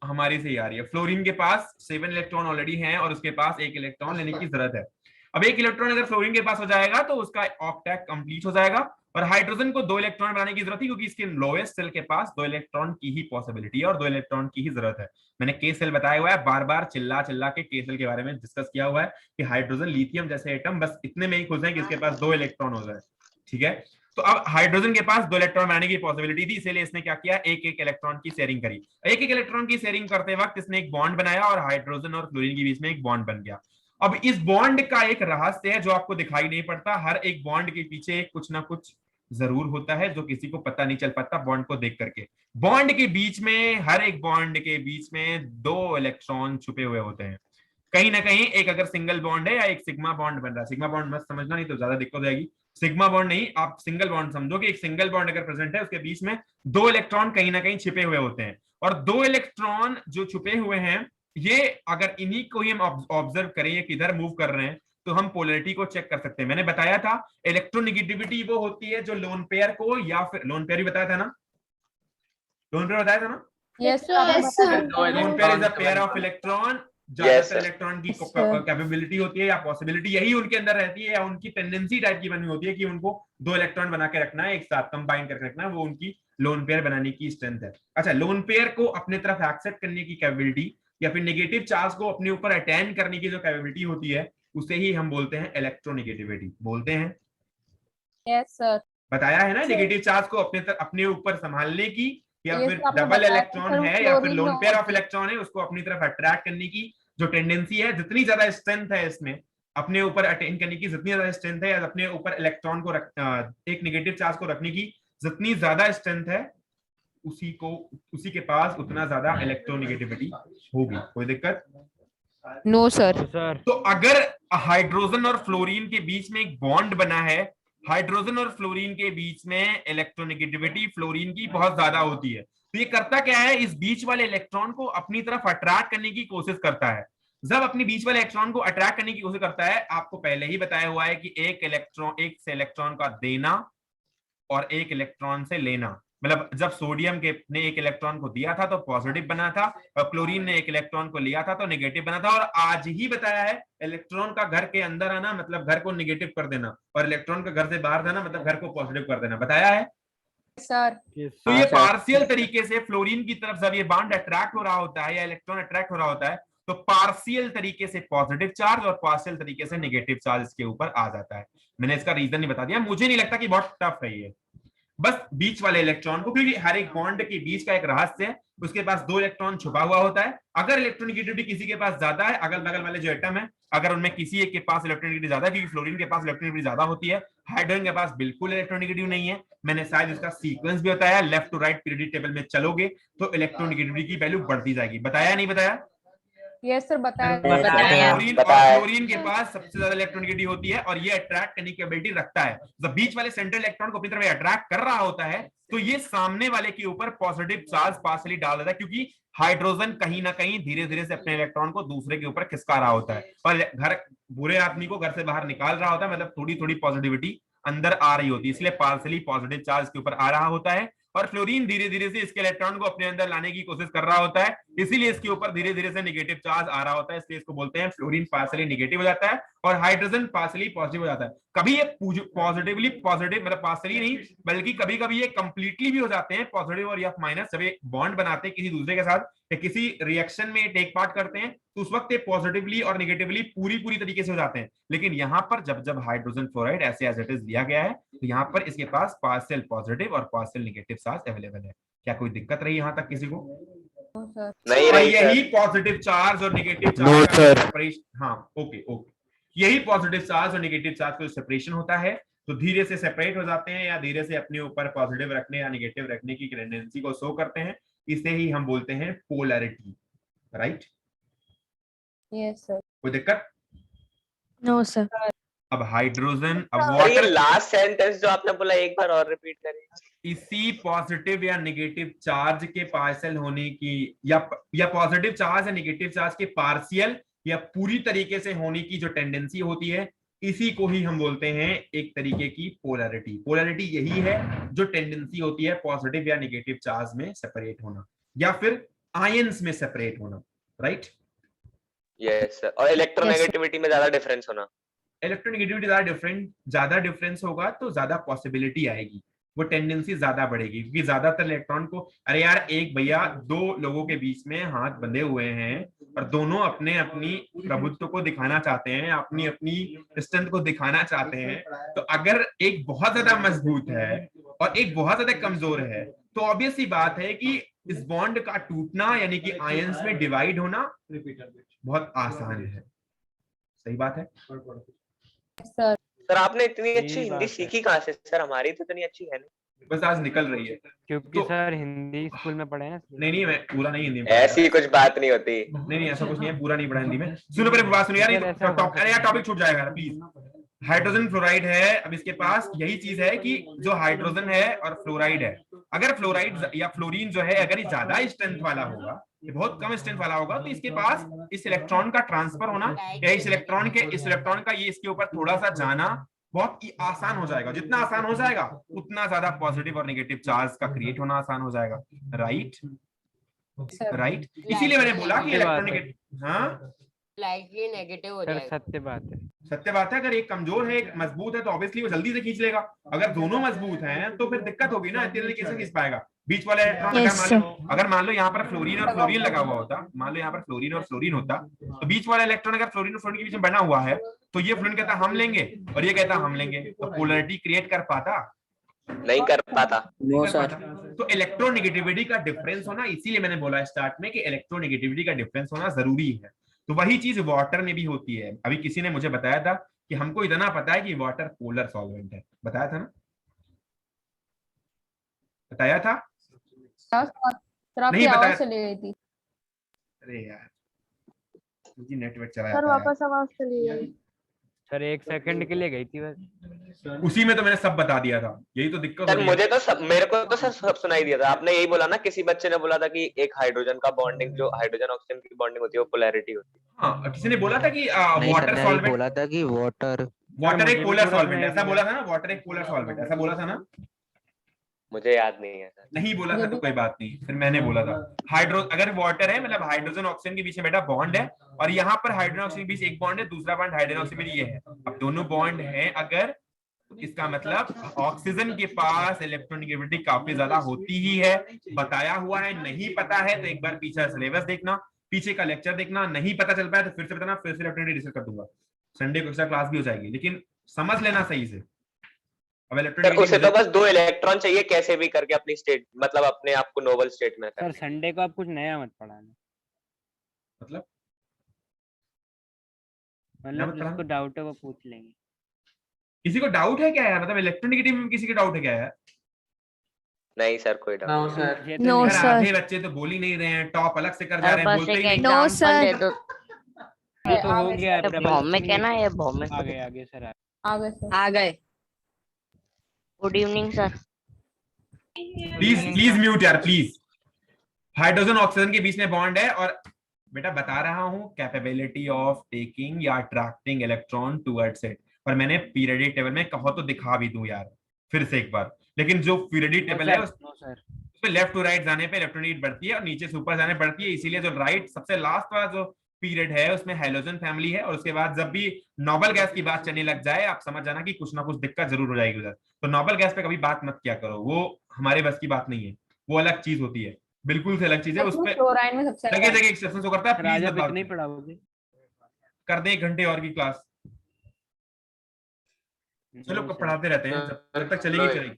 Speaker 3: हमारी से ही आ रही है। फ्लोरीन के पास 7 इलेक्ट्रॉन ऑलरेडी हैं और उसके पास एक इलेक्ट्रॉन लेने की जरूरत है। अब एक इलेक्ट्रॉन अगर फ्लोरीन के पास हो जाएगा तो उसका ऑक्टेट कंप्लीट हो जाएगा, और हाइड्रोजन को 2 इलेक्ट्रॉन बनाने की जरूरत है क्योंकि इसके लोएस्ट सेल के पास 2 इलेक्ट्रॉन की ही पॉसिबिलिटी है और 2 इलेक्ट्रॉन की ही जरूरत है। मैंने के सेल बताया हुआ है, बार बार चिल्ला चिल्ला के के सेल के बारे में डिस्कस किया हुआ है कि हाइड्रोजन लिथियम जैसे एटम बस इतने में ही खुश है कि इसके पास 2 इलेक्ट्रॉन हो जाए। ठीक है, तो अब हाइड्रोजन के पास 2 इलेक्ट्रॉन बनाने की पॉसिबिलिटी थी, इसलिए इसने क्या किया, एक एक इलेक्ट्रॉन की शेयरिंग करी। एक एक इलेक्ट्रॉन की शेयरिंग करते वक्त इसने एक बॉन्ड बनाया और हाइड्रोजन और फ्लोरीन के बीच में एक बॉन्ड बन गया। अब इस बॉन्ड का एक रहस्य है जो आपको दिखाई नहीं पड़ता। हर एक बॉन्ड के पीछे कुछ ना कुछ जरूर होता है जो किसी को पता नहीं चल पाता बॉन्ड को देख करके। बॉन्ड के बीच में, हर एक बॉन्ड के बीच में 2 इलेक्ट्रॉन छुपे हुए होते हैं कहीं ना कहीं। एक अगर सिंगल बॉन्ड है या एक सिग्मा बॉन्ड बन रहा है, सिग्मा बॉन्ड मत समझना नहीं तो ज्यादा दिक्कत हो जाएगी। सिग्मा बॉन्ड नहीं, आप सिंगल बॉन्ड समझो कि एक सिंगल बॉन्ड अगर प्रेजेंट है उसके बीच में 2 इलेक्ट्रॉन कहीं ना कहीं छिपे हुए होते हैं, और 2 इलेक्ट्रॉन जो छुपे हुए हैं ये अगर इन्हीं को ही हम ऑब्जर्व करें ये किधर मूव कर रहे हैं तो हम पोलरिटी को चेक कर सकते हैं। मैंने बताया था इलेक्ट्रोनेगेटिविटी वो होती है जो लोन पेयर को, या फिर लोन पेयर भी बताया था ना, लोन पेयर बताया था ना?
Speaker 18: Yes sir,
Speaker 3: lone pair is a pair of electron. ज्यादातर इलेक्ट्रॉन की कैपेबिलिटी होती है या पॉसिबिलिटी यही उनके अंदर रहती है, या उनकी टेंडेंसी टाइप की बनी होती है कि उनको 2 इलेक्ट्रॉन बना के रखना है, एक साथ कंबाइन करके रखना है, वो उनकी लोन पेयर बनाने की स्ट्रेंथ है। अच्छा, लोन पेयर को अपने तरफ एक्सेप्ट करने की कैपेबिलिटी या फिर नेगेटिव चार्ज को अपने ऊपर अटेन करने की जो कैपेबिलिटी होती है उसे ही हम बोलते हैं इलेक्ट्रोनेगेटिविटी। बोलते हैं
Speaker 18: यस सर,
Speaker 3: बताया है ना, नेगेटिव चार्ज को अपने ऊपर संभालने की, या फिर डबल इलेक्ट्रॉन है या फिर लोन पेयर ऑफ इलेक्ट्रॉन है उसको अपनी तरफ अट्रैक्ट करने की जो टेंडेंसी है, जितनी ज्यादा स्ट्रेंथ है इसमें अपने ऊपर अटेन करने की, जितनी ज्यादा स्ट्रेंथ है या अपने ऊपर इलेक्ट्रॉन को एक नेगेटिव चार्ज को रखने की जितनी ज्यादा स्ट्रेंथ है उसी के पास उतना ज्यादा इलेक्ट्रोनेगेटिविटी होगी। कोई दिक्कत?
Speaker 7: No sir.
Speaker 3: तो अगर हाइड्रोजन और फ्लोरीन के बीच में एक बॉन्ड बना है, हाइड्रोजन और फ्लोरीन के बीच में इलेक्ट्रोनेगेटिविटी फ्लोरीन की बहुत ज्यादा होती है, तो ये करता क्या है, इस बीच वाले इलेक्ट्रॉन को अपनी तरफ अट्रैक्ट करने की कोशिश करता है। जब अपनी बीच वाले इलेक्ट्रॉन को अट्रैक्ट करने की कोशिश करता है, आपको पहले ही बताया हुआ है कि एक से इलेक्ट्रॉन का देना और एक इलेक्ट्रॉन से लेना, मतलब जब सोडियम ने एक इलेक्ट्रॉन को दिया था तो पॉजिटिव बना था, और क्लोरीन ने एक इलेक्ट्रॉन को लिया था तो नेगेटिव बना था। और आज ही बताया है इलेक्ट्रॉन का घर के अंदर आना मतलब घर को नेगेटिव कर देना, और इलेक्ट्रॉन का घर से बाहर जाना मतलब घर को पॉजिटिव कर देना। बताया है
Speaker 18: सर।
Speaker 3: तो ये पार्शियल तरीके से फ्लोरीन की तरफ जब ये बॉन्ड अट्रैक्ट हो रहा होता है या इलेक्ट्रॉन अट्रैक्ट हो रहा होता है तो पार्शियल तरीके से पॉजिटिव चार्ज और पार्शियल तरीके से नेगेटिव चार्ज इसके ऊपर आ जाता है। मैंने इसका रीजन नहीं बता दिया, मुझे नहीं लगता कि बहुत टफ है ये, बस बीच वाले इलेक्ट्रॉन को, क्योंकि हर एक बॉन्ड के बीच का एक रहस्य है, उसके पास 2 इलेक्ट्रॉन छुपा हुआ होता है। अगर इलेक्ट्रोनेगेटिविटी किसी के पास ज्यादा है, अगल बगल वाले जो एटम है अगर उनमें किसी एक के पास इलेक्ट्रोनेगेटिविटी ज्यादा है, क्योंकि फ्लोरीन के पास इलेक्ट्रोनेगेटिविटी ज्यादा होती है, हाइड्रोजन के पास बिल्कुल इलेक्ट्रोनेगेटिव नहीं है। मैंने शायद इसका सीक्वेंस भी बताया, left to right periodic table में चलोगे तो इलेक्ट्रोनेगेटिविटी की वैल्यू बढ़ती जाएगी। बताया नहीं बताया?
Speaker 2: यस सर बताया।
Speaker 3: फ्लोरीन के पास सबसे ज्यादा इलेक्ट्रोनेगेटिव होती है और ये अट्रैक्ट करने की एबिलिटी रखता है। जब बीच वाले सेंट्रल इलेक्ट्रॉन को अपनी तरफ अट्रैक्ट कर रहा होता है तो ये सामने वाले के ऊपर पॉजिटिव चार्ज पार्शियली डाल देता है, क्योंकि हाइड्रोजन कहीं ना कहीं धीरे धीरे से अपने इलेक्ट्रॉन को दूसरे के ऊपर खिसका रहा होता है और घर बुरे आदमी को घर से बाहर निकाल रहा होता है, मतलब थोड़ी थोड़ी पॉजिटिविटी अंदर आ रही होती है, इसलिए पार्शियली पॉजिटिव चार्ज के ऊपर आ रहा होता है। और फ्लोरीन धीरे धीरे से इसके इलेक्ट्रॉन को अपने अंदर लाने की कोशिश कर रहा होता है, इसीलिए इसके ऊपर धीरे धीरे से नेगेटिव चार्ज आ रहा होता है, इसलिए इसको बोलते हैं फ्लोरीन पार्शियली नेगेटिव हो जाता है और हाइड्रोजन पार्शियली पॉजिटिव हो जाता है। कभी ये पॉजिटिवली पॉजिटिव मतलब पार्शियली नहीं, बल्कि कभी कभी ये कंप्लीटली भी हो जाते हैं पॉजिटिव और या माइनस। जब ये बॉन्ड बनाते हैं किसी दूसरे के साथ या किसी रिएक्शन में टेक पार्ट करते हैं तो उस वक्त ये पॉजिटिवली और नेगेटिवली पूरी तरीके से हो जाते हैं। लेकिन यहाँ पर जब हाइड्रोजन फ्लोराइड ऐसे एज इट इज दिया गया है तो यहाँ पर इसके पास पार्शियल पॉजिटिव और पार्शियल नेगेटिव चार्ज अवेलेबल है। क्या कोई दिक्कत रही यहाँ तक किसी को?
Speaker 9: नहीं रही
Speaker 3: यही पॉजिटिव चार्ज और नेगेटिव चार्ज का सेपरेशन। हाँ ओके, यही पॉजिटिव चार्ज और नेगेटिव चार्ज का सेपरेशन होता है, तो धीरे से सेपरेट हो जाते हैं या धीरे से अपने ऊपर पॉजिटिव रखने या नेगेटिव रखने की टेंडेंसी को शो करते हैं। इसे ही हम बोलते हैं पोलैरिटी, राइट?
Speaker 2: Yes sir.
Speaker 3: कोई दिक्कत?
Speaker 2: No sir.
Speaker 3: अब हाइड्रोजन, अब
Speaker 9: ये
Speaker 3: वाटर,
Speaker 9: लास्ट सेंटेंस जो आपने बोला एक बार और रिपीट करिए।
Speaker 3: इसी पॉजिटिव या नेगेटिव चार्ज के पार्शियल होने की या पॉजिटिव चार्ज या नेगेटिव चार्ज के पार्शियल या पूरी तरीके से होने की जो टेंडेंसी होती है, इसी को ही हम बोलते हैं एक तरीके की पोलैरिटी। पोलैरिटी यही है जो टेंडेंसी होती है पॉजिटिव या नेगेटिव चार्ज में सेपरेट होना या फिर आयंस में सेपरेट होना, राइट?
Speaker 9: यस। और इलेक्ट्रोनेगेटिविटी में ज्यादा डिफरेंस होना।
Speaker 3: इलेक्ट्रोनेगेटिविटी ज्यादा डिफरेंस होगा तो ज्यादा पॉसिबिलिटी आएगी, वो टेंडेंसी ज्यादा बढ़ेगी, क्योंकि ज्यादातर इलेक्ट्रॉन को, अरे यार एक भैया 2 लोगों के बीच में हाथ बंधे हुए हैं और दोनों अपने अपनी प्रभुत्व को दिखाना चाहते हैं, अपनी अपनी स्ट्रेंथ को दिखाना चाहते हैं, तो अगर एक बहुत ज्यादा मजबूत है और एक बहुत ज्यादा कमजोर है तो ऑब्वियस सी बात है कि इस बॉन्ड का टूटना यानी कि आयंस में डिवाइड होना बहुत आसान है। सही बात है
Speaker 9: सर आपने इतनी अच्छी हिंदी सीखी कहाँ से सर? हमारी तो इतनी अच्छी है नहीं,
Speaker 3: बस आज निकल रही है
Speaker 5: क्योंकि तो, सर हिंदी स्कूल में पढ़ा है ना।
Speaker 3: नहीं मैं पूरा नहीं हिंदी में,
Speaker 9: ऐसी कुछ बात नहीं होती।
Speaker 3: नहीं ऐसा कुछ नहीं है, पूरा नहीं पढ़ा हिंदी में। सुनो पहले बात सुनो यार, अरे यार टॉपिक छूट जाएगा प्लीज। हाइड्रोजन फ्लोराइड है, अब इसके पास यही चीज है कि जो हाइड्रोजन है और फ्लोराइड है, अगर फ्लोराइड या फ्लोरीन जो है अगर ये ज्यादा स्ट्रेंथ वाला होगा, ये बहुत कम स्ट्रेंथ वाला होगा, तो इसके पास इस इलेक्ट्रॉन का ट्रांसफर होना या इस इलेक्ट्रॉन का ये इसके ऊपर थोड़ा सा जाना बहुत ही आसान हो जाएगा। जितना आसान हो जाएगा उतना ज्यादा पॉजिटिव और नेगेटिव चार्ज का क्रिएट होना आसान हो जाएगा, राइट? इसीलिए मैंने बोला कि इलेक्ट्रोनेगेटिव, हाँ
Speaker 13: स्लाइटली नेगेटिव हो जाएगा।
Speaker 5: सत्य
Speaker 3: बात है। अगर एक कमजोर है एक मजबूत है तो ऑब्वियसली वो जल्दी से खींच लेगा। अगर दोनों मजबूत हैं तो फिर दिक्कत होगी ना, इतनी कैसे खींच पाएगा? बीच वाले इलेक्ट्रॉन अगर मान लो यहाँ पर फ्लोरीन और फ्लोरीन लगा हुआ होता, मान लो यहाँ पर फ्लोरीन और फ्लोरीन होता, तो बीच वाला इलेक्ट्रॉन अगर फ्लोरीन और फ्लोरीन के बीच में बना हुआ है तो ये फ्लोरीन कहता हम लेंगे और ये कहता हम लेंगे, तो पोलैरिटी क्रिएट कर पाता?
Speaker 9: नहीं कर पाता।
Speaker 3: तो इलेक्ट्रोनेगेटिविटी का डिफरेंस होना, इसीलिए मैंने बोला स्टार्ट में कि इलेक्ट्रोनेगेटिविटी का डिफरेंस होना जरूरी है। तो वही चीज वाटर में भी होती है। अभी किसी ने मुझे बताया था कि हमको इतना पता है कि वाटर पोलर सॉल्वेंट है, बताया था ना? बताया था? नहीं बताया?
Speaker 2: चली गई थी।
Speaker 3: अरे यार मुझे नेटवर्क चला
Speaker 18: सर वापस आवाज चली गई।
Speaker 5: सर 1 सेकंड के लिए गई थी बस।
Speaker 3: उसी में तो मैंने सब बता दिया था, यही तो दिक्कत
Speaker 9: सर मुझे तो सब, मेरे को तो सर सब सुनाई दिया था। आपने यही बोला ना, किसी बच्चे ने बोला था कि एक हाइड्रोजन का बॉन्डिंग, जो हाइड्रोजन ऑक्सीजन की बॉन्डिंग होती है वो पोलैरिटी होती है।
Speaker 3: हाँ किसी ने बोला था कि वाटर सॉल्वेंट,
Speaker 19: बोला था कि वाटर
Speaker 3: एक पोलर सॉल्वेंट, ऐसा बोला था ना? वाटर एक पोलर सॉल्वेंट ऐसा बोला था ना?
Speaker 9: मुझे याद नहीं है सर।
Speaker 3: नहीं बोला था तो कोई बात नहीं, फिर मैंने बोला था। अगर वाटर है मतलब हाइड्रोजन ऑक्सीजन के बीच में बेटा बॉन्ड है और यहाँ पर हाइड्रोजन ऑक्सीजन के बीच एक बॉन्ड है, दूसरा बॉन्ड हाइड्रोजन ऑक्सीजन में ये है। अब दोनों बॉन्ड है अगर, इसका मतलब ऑक्सीजन के पास इलेक्ट्रोनेगेटिविटी काफी ज्यादा होती ही है। बताया हुआ है, नहीं पता है तो एक बार पीछे सिलेबस देखना। पीछे का लेक्चर देखना, नहीं पता चल पाया तो फिर से बताना, फिर से इलेक्ट्रॉनिक डिस्कस कर दूंगा। संडे को एक्स्ट्रा क्लास भी हो जाएगी, लेकिन समझ लेना सही से। अब इलेक्ट्रॉनिक
Speaker 9: उसे तो बस 2 इलेक्ट्रॉन चाहिए कैसे भी करके अपनी स्टेट, मतलब अपने आप को नोबल स्टेट में
Speaker 5: सर संडे को आप कुछ नया मत पढ़ाना,
Speaker 3: मतलब
Speaker 5: जिसको डाउट है वो पूछ लेंगे।
Speaker 3: किसी को डाउट है क्या यार? मतलब इलेक्ट्रोनेगेटिव में किसी के डाउट है क्या यार?
Speaker 9: नहीं सर, कोई doubt
Speaker 1: no sir.
Speaker 7: No sir.
Speaker 3: आधे बच्चे तो बोल ही नहीं रहे हैं, टॉप अलग से कर जा रहे हैं, बोलते ही नहीं।
Speaker 7: No sir.
Speaker 5: ये तो हो गया है,
Speaker 17: भौमिक है ना ये, भौमिक।
Speaker 5: आ गए सर,
Speaker 15: आ गए।
Speaker 17: Good evening sir.
Speaker 3: Please mute यार प्लीज। हाइड्रोजन ऑक्सीजन के बीच में बॉन्ड है, और बेटा बता रहा हूं कैपेबिलिटी ऑफ टेकिंग या अट्रैक्टिंग इलेक्ट्रॉन टुवर्ड्स इट, और मैंने पीरियडिक टेबल में कहो तो दिखा भी दूं यार फिर से एक बार। लेकिन जो पीरियडिक टेबल है उसमें लेफ्ट टू राइट जाने पे इलेक्ट्रॉनिक बढ़ती है और नीचे से ऊपर जाने बढ़ती है, इसीलिए जो राइट सबसे लास्ट वाला जो पीरियड है उसमें हैलोजन फैमिली है, और उसके बाद जब भी नोबल गैस की बात चलने लग जाए आप समझ जाना कि कुछ ना कुछ दिक्कत जरूर हो जाएगी उधर। तो नोबल गैस पे कभी बात मत किया करो, वो हमारे बस की बात नहीं है, वो अलग चीज होती है, बिल्कुल से अलग चीज है। उस पे जगह जगह एक्सेप्शन करता है, प्लीज मत बात
Speaker 5: नहीं पढ़ाओगे,
Speaker 3: कर दे 1 घंटे और की क्लास। चलो पढ़ाते रहते हैं जब तक चलेगी।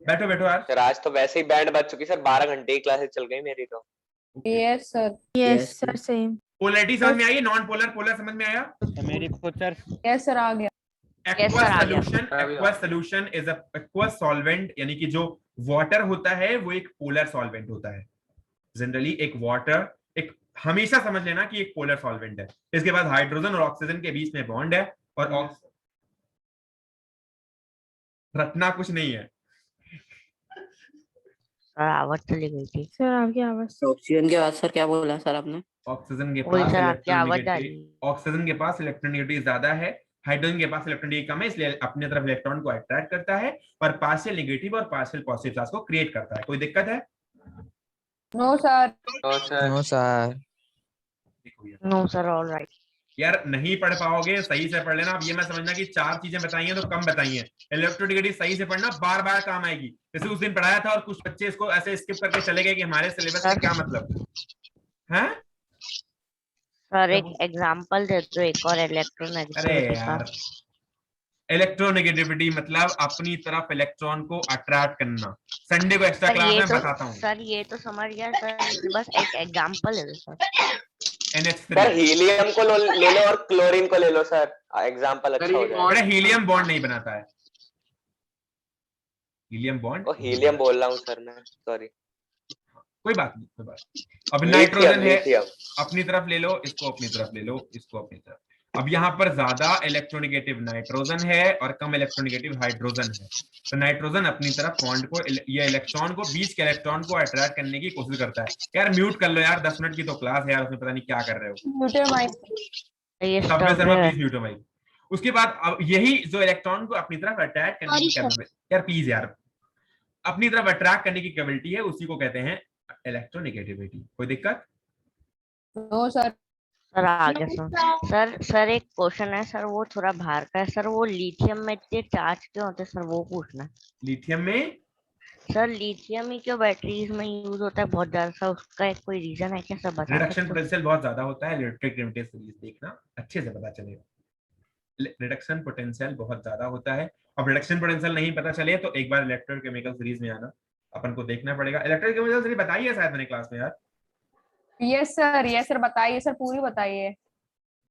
Speaker 3: बैठो यार।
Speaker 9: सर आज तो वैसे ही बैंड बज चुकी सर, 12 घंटे की क्लासेस चल गई मेरी तो।
Speaker 2: Yes sir same.
Speaker 3: पोलैरिटी समझ में आई? नॉन पोलर पोलर समझ में आया?
Speaker 5: मेरी खुद सर।
Speaker 2: यस सर आ गया।
Speaker 3: Aqueous solution is a aqueous solvent, यानी कि जो वाटर होता है वो एक पोलर सॉल्वेंट होता है। जनरली एक वाटर एक हमेशा समझ लेना कि एक पोलर सॉल्वेंट है। इसके बाद हाइड्रोजन और ऑक्सीजन के बीच में बॉन्ड है, और रटना कुछ नहीं है।
Speaker 17: सर आवाज चली गई थी
Speaker 15: सर, आपकी आवाज।
Speaker 12: ऑक्सीजन के बाद सर क्या बोला सर आपने?
Speaker 3: ऑक्सीजन के
Speaker 17: वही
Speaker 3: पास
Speaker 17: सर, आपकी आवाज आ रही
Speaker 3: इलेक्ट्रोनेगेटिव, ऑक्सीजन के पास इलेक्ट्रोनेगेटिव ज्यादा है, हाइड्रोजन के पास इलेक्ट्रोनेगेटिव कम है, इसलिए अपनी तरफ इलेक्ट्रॉन को अट्रैक्ट करता है और पार्शियल नेगेटिव और पार्शियल पॉजिटिव चार्ज को क्रिएट करता है। कोई दिक्कत है?
Speaker 2: No sir.
Speaker 19: No sir.
Speaker 17: No sir, all right.
Speaker 3: यार नहीं पढ़ पाओगे, सही से पढ़ लेना। अब ये मैं समझना कि 4 चीजें बताई हैं तो कम बताई हैं। इलेक्ट्रोनेगेटिव सही से पढ़ना, बार बार काम आएगी। जैसे उस दिन पढ़ाया था और कुछ बच्चे इसको ऐसे स्किप करके चले गए कि हमारे सिलेबस का क्या मतलब है।
Speaker 17: सर एक एग्जांपल दे दो, एक और इलेक्ट्रोनेगेटिविटी का।
Speaker 3: इलेक्ट्रोनेगेटिविटी मतलब अपनी तरफ इलेक्ट्रॉन को अट्रैक्ट करना। संडे को एक्स्ट्रा क्लास में बताता हूँ
Speaker 17: सर। ये तो समझ गया सर, बस एक एग्जांपल है सर।
Speaker 9: सर हीलियम को ले लो और क्लोरीन को ले लो सर, एग्जांपल अच्छा हो जाएगा।
Speaker 3: हीलियम बॉन्ड नहीं बनाता है, हीलियम बॉन्ड।
Speaker 9: हीलियम बोल रहा हूँ सर मैं, सॉरी।
Speaker 3: कोई बात नहीं, कोई बात। अब नाइट्रोजन है, अपनी तरफ ले लो, इसको अपनी तरफ ले लो, इसको अपनी तरफ। अब यहाँ पर ज्यादा इलेक्ट्रोनेगेटिव नाइट्रोजन है और कम इलेक्ट्रोनेगेटिव हाइड्रोजन है, तो नाइट्रोजन अपनी तरफ बॉन्ड को, ये इलेक्ट्रॉन को, बीच के इलेक्ट्रॉन को अट्रैक्ट करने की कोशिश करता है। यार म्यूट कर लो यार, 10 मिनट की तो क्लास है यार, उसमें पता नहीं क्या कर रहे हो। Please mute mic. उसके बाद अब यही जो इलेक्ट्रॉन को अपनी तरफ अट्रैक्ट करने की कैपेबिलिटी, यार प्लीज यार, अपनी तरफ अट्रैक्ट करने की कैपेबिलिटी है, उसी को कहते हैं इलेक्ट्रोनेगेटिविटी। कोई दिक्कत?
Speaker 2: No sir.
Speaker 17: सर आगे सर एक क्वेश्चन है सर, वो थोड़ा बाहर का है सर। वो लिथियम में इतने चार्ज क्यों होते हैं सर, वो पूछना।
Speaker 3: लिथियम में
Speaker 17: सर लिथियम ही क्यों बैटरीज में यूज होता है बहुत ज्यादा सर, उसका एक कोई रीजन है क्या सर? बता।
Speaker 3: रिडक्शन पोटेंशियल बहुत ज्यादा होता है, इलेक्ट्रोनेगेटिव सीरीज देखना अच्छे से पता चलेगा। रिडक्शन पोटेंशियल बहुत ज्यादा होता है। अब रिडक्शन पोटेंशियल नहीं पता चले तो एक बार इलेक्ट्रोकेमिकल सीरीज में आना, अपन को देखना पड़ेगा। इलेक्ट्रोकेमिकल सीरीज बताइए शायद मैंने क्लास में यार।
Speaker 2: यस सर बताइए सर, पूरी बताइए।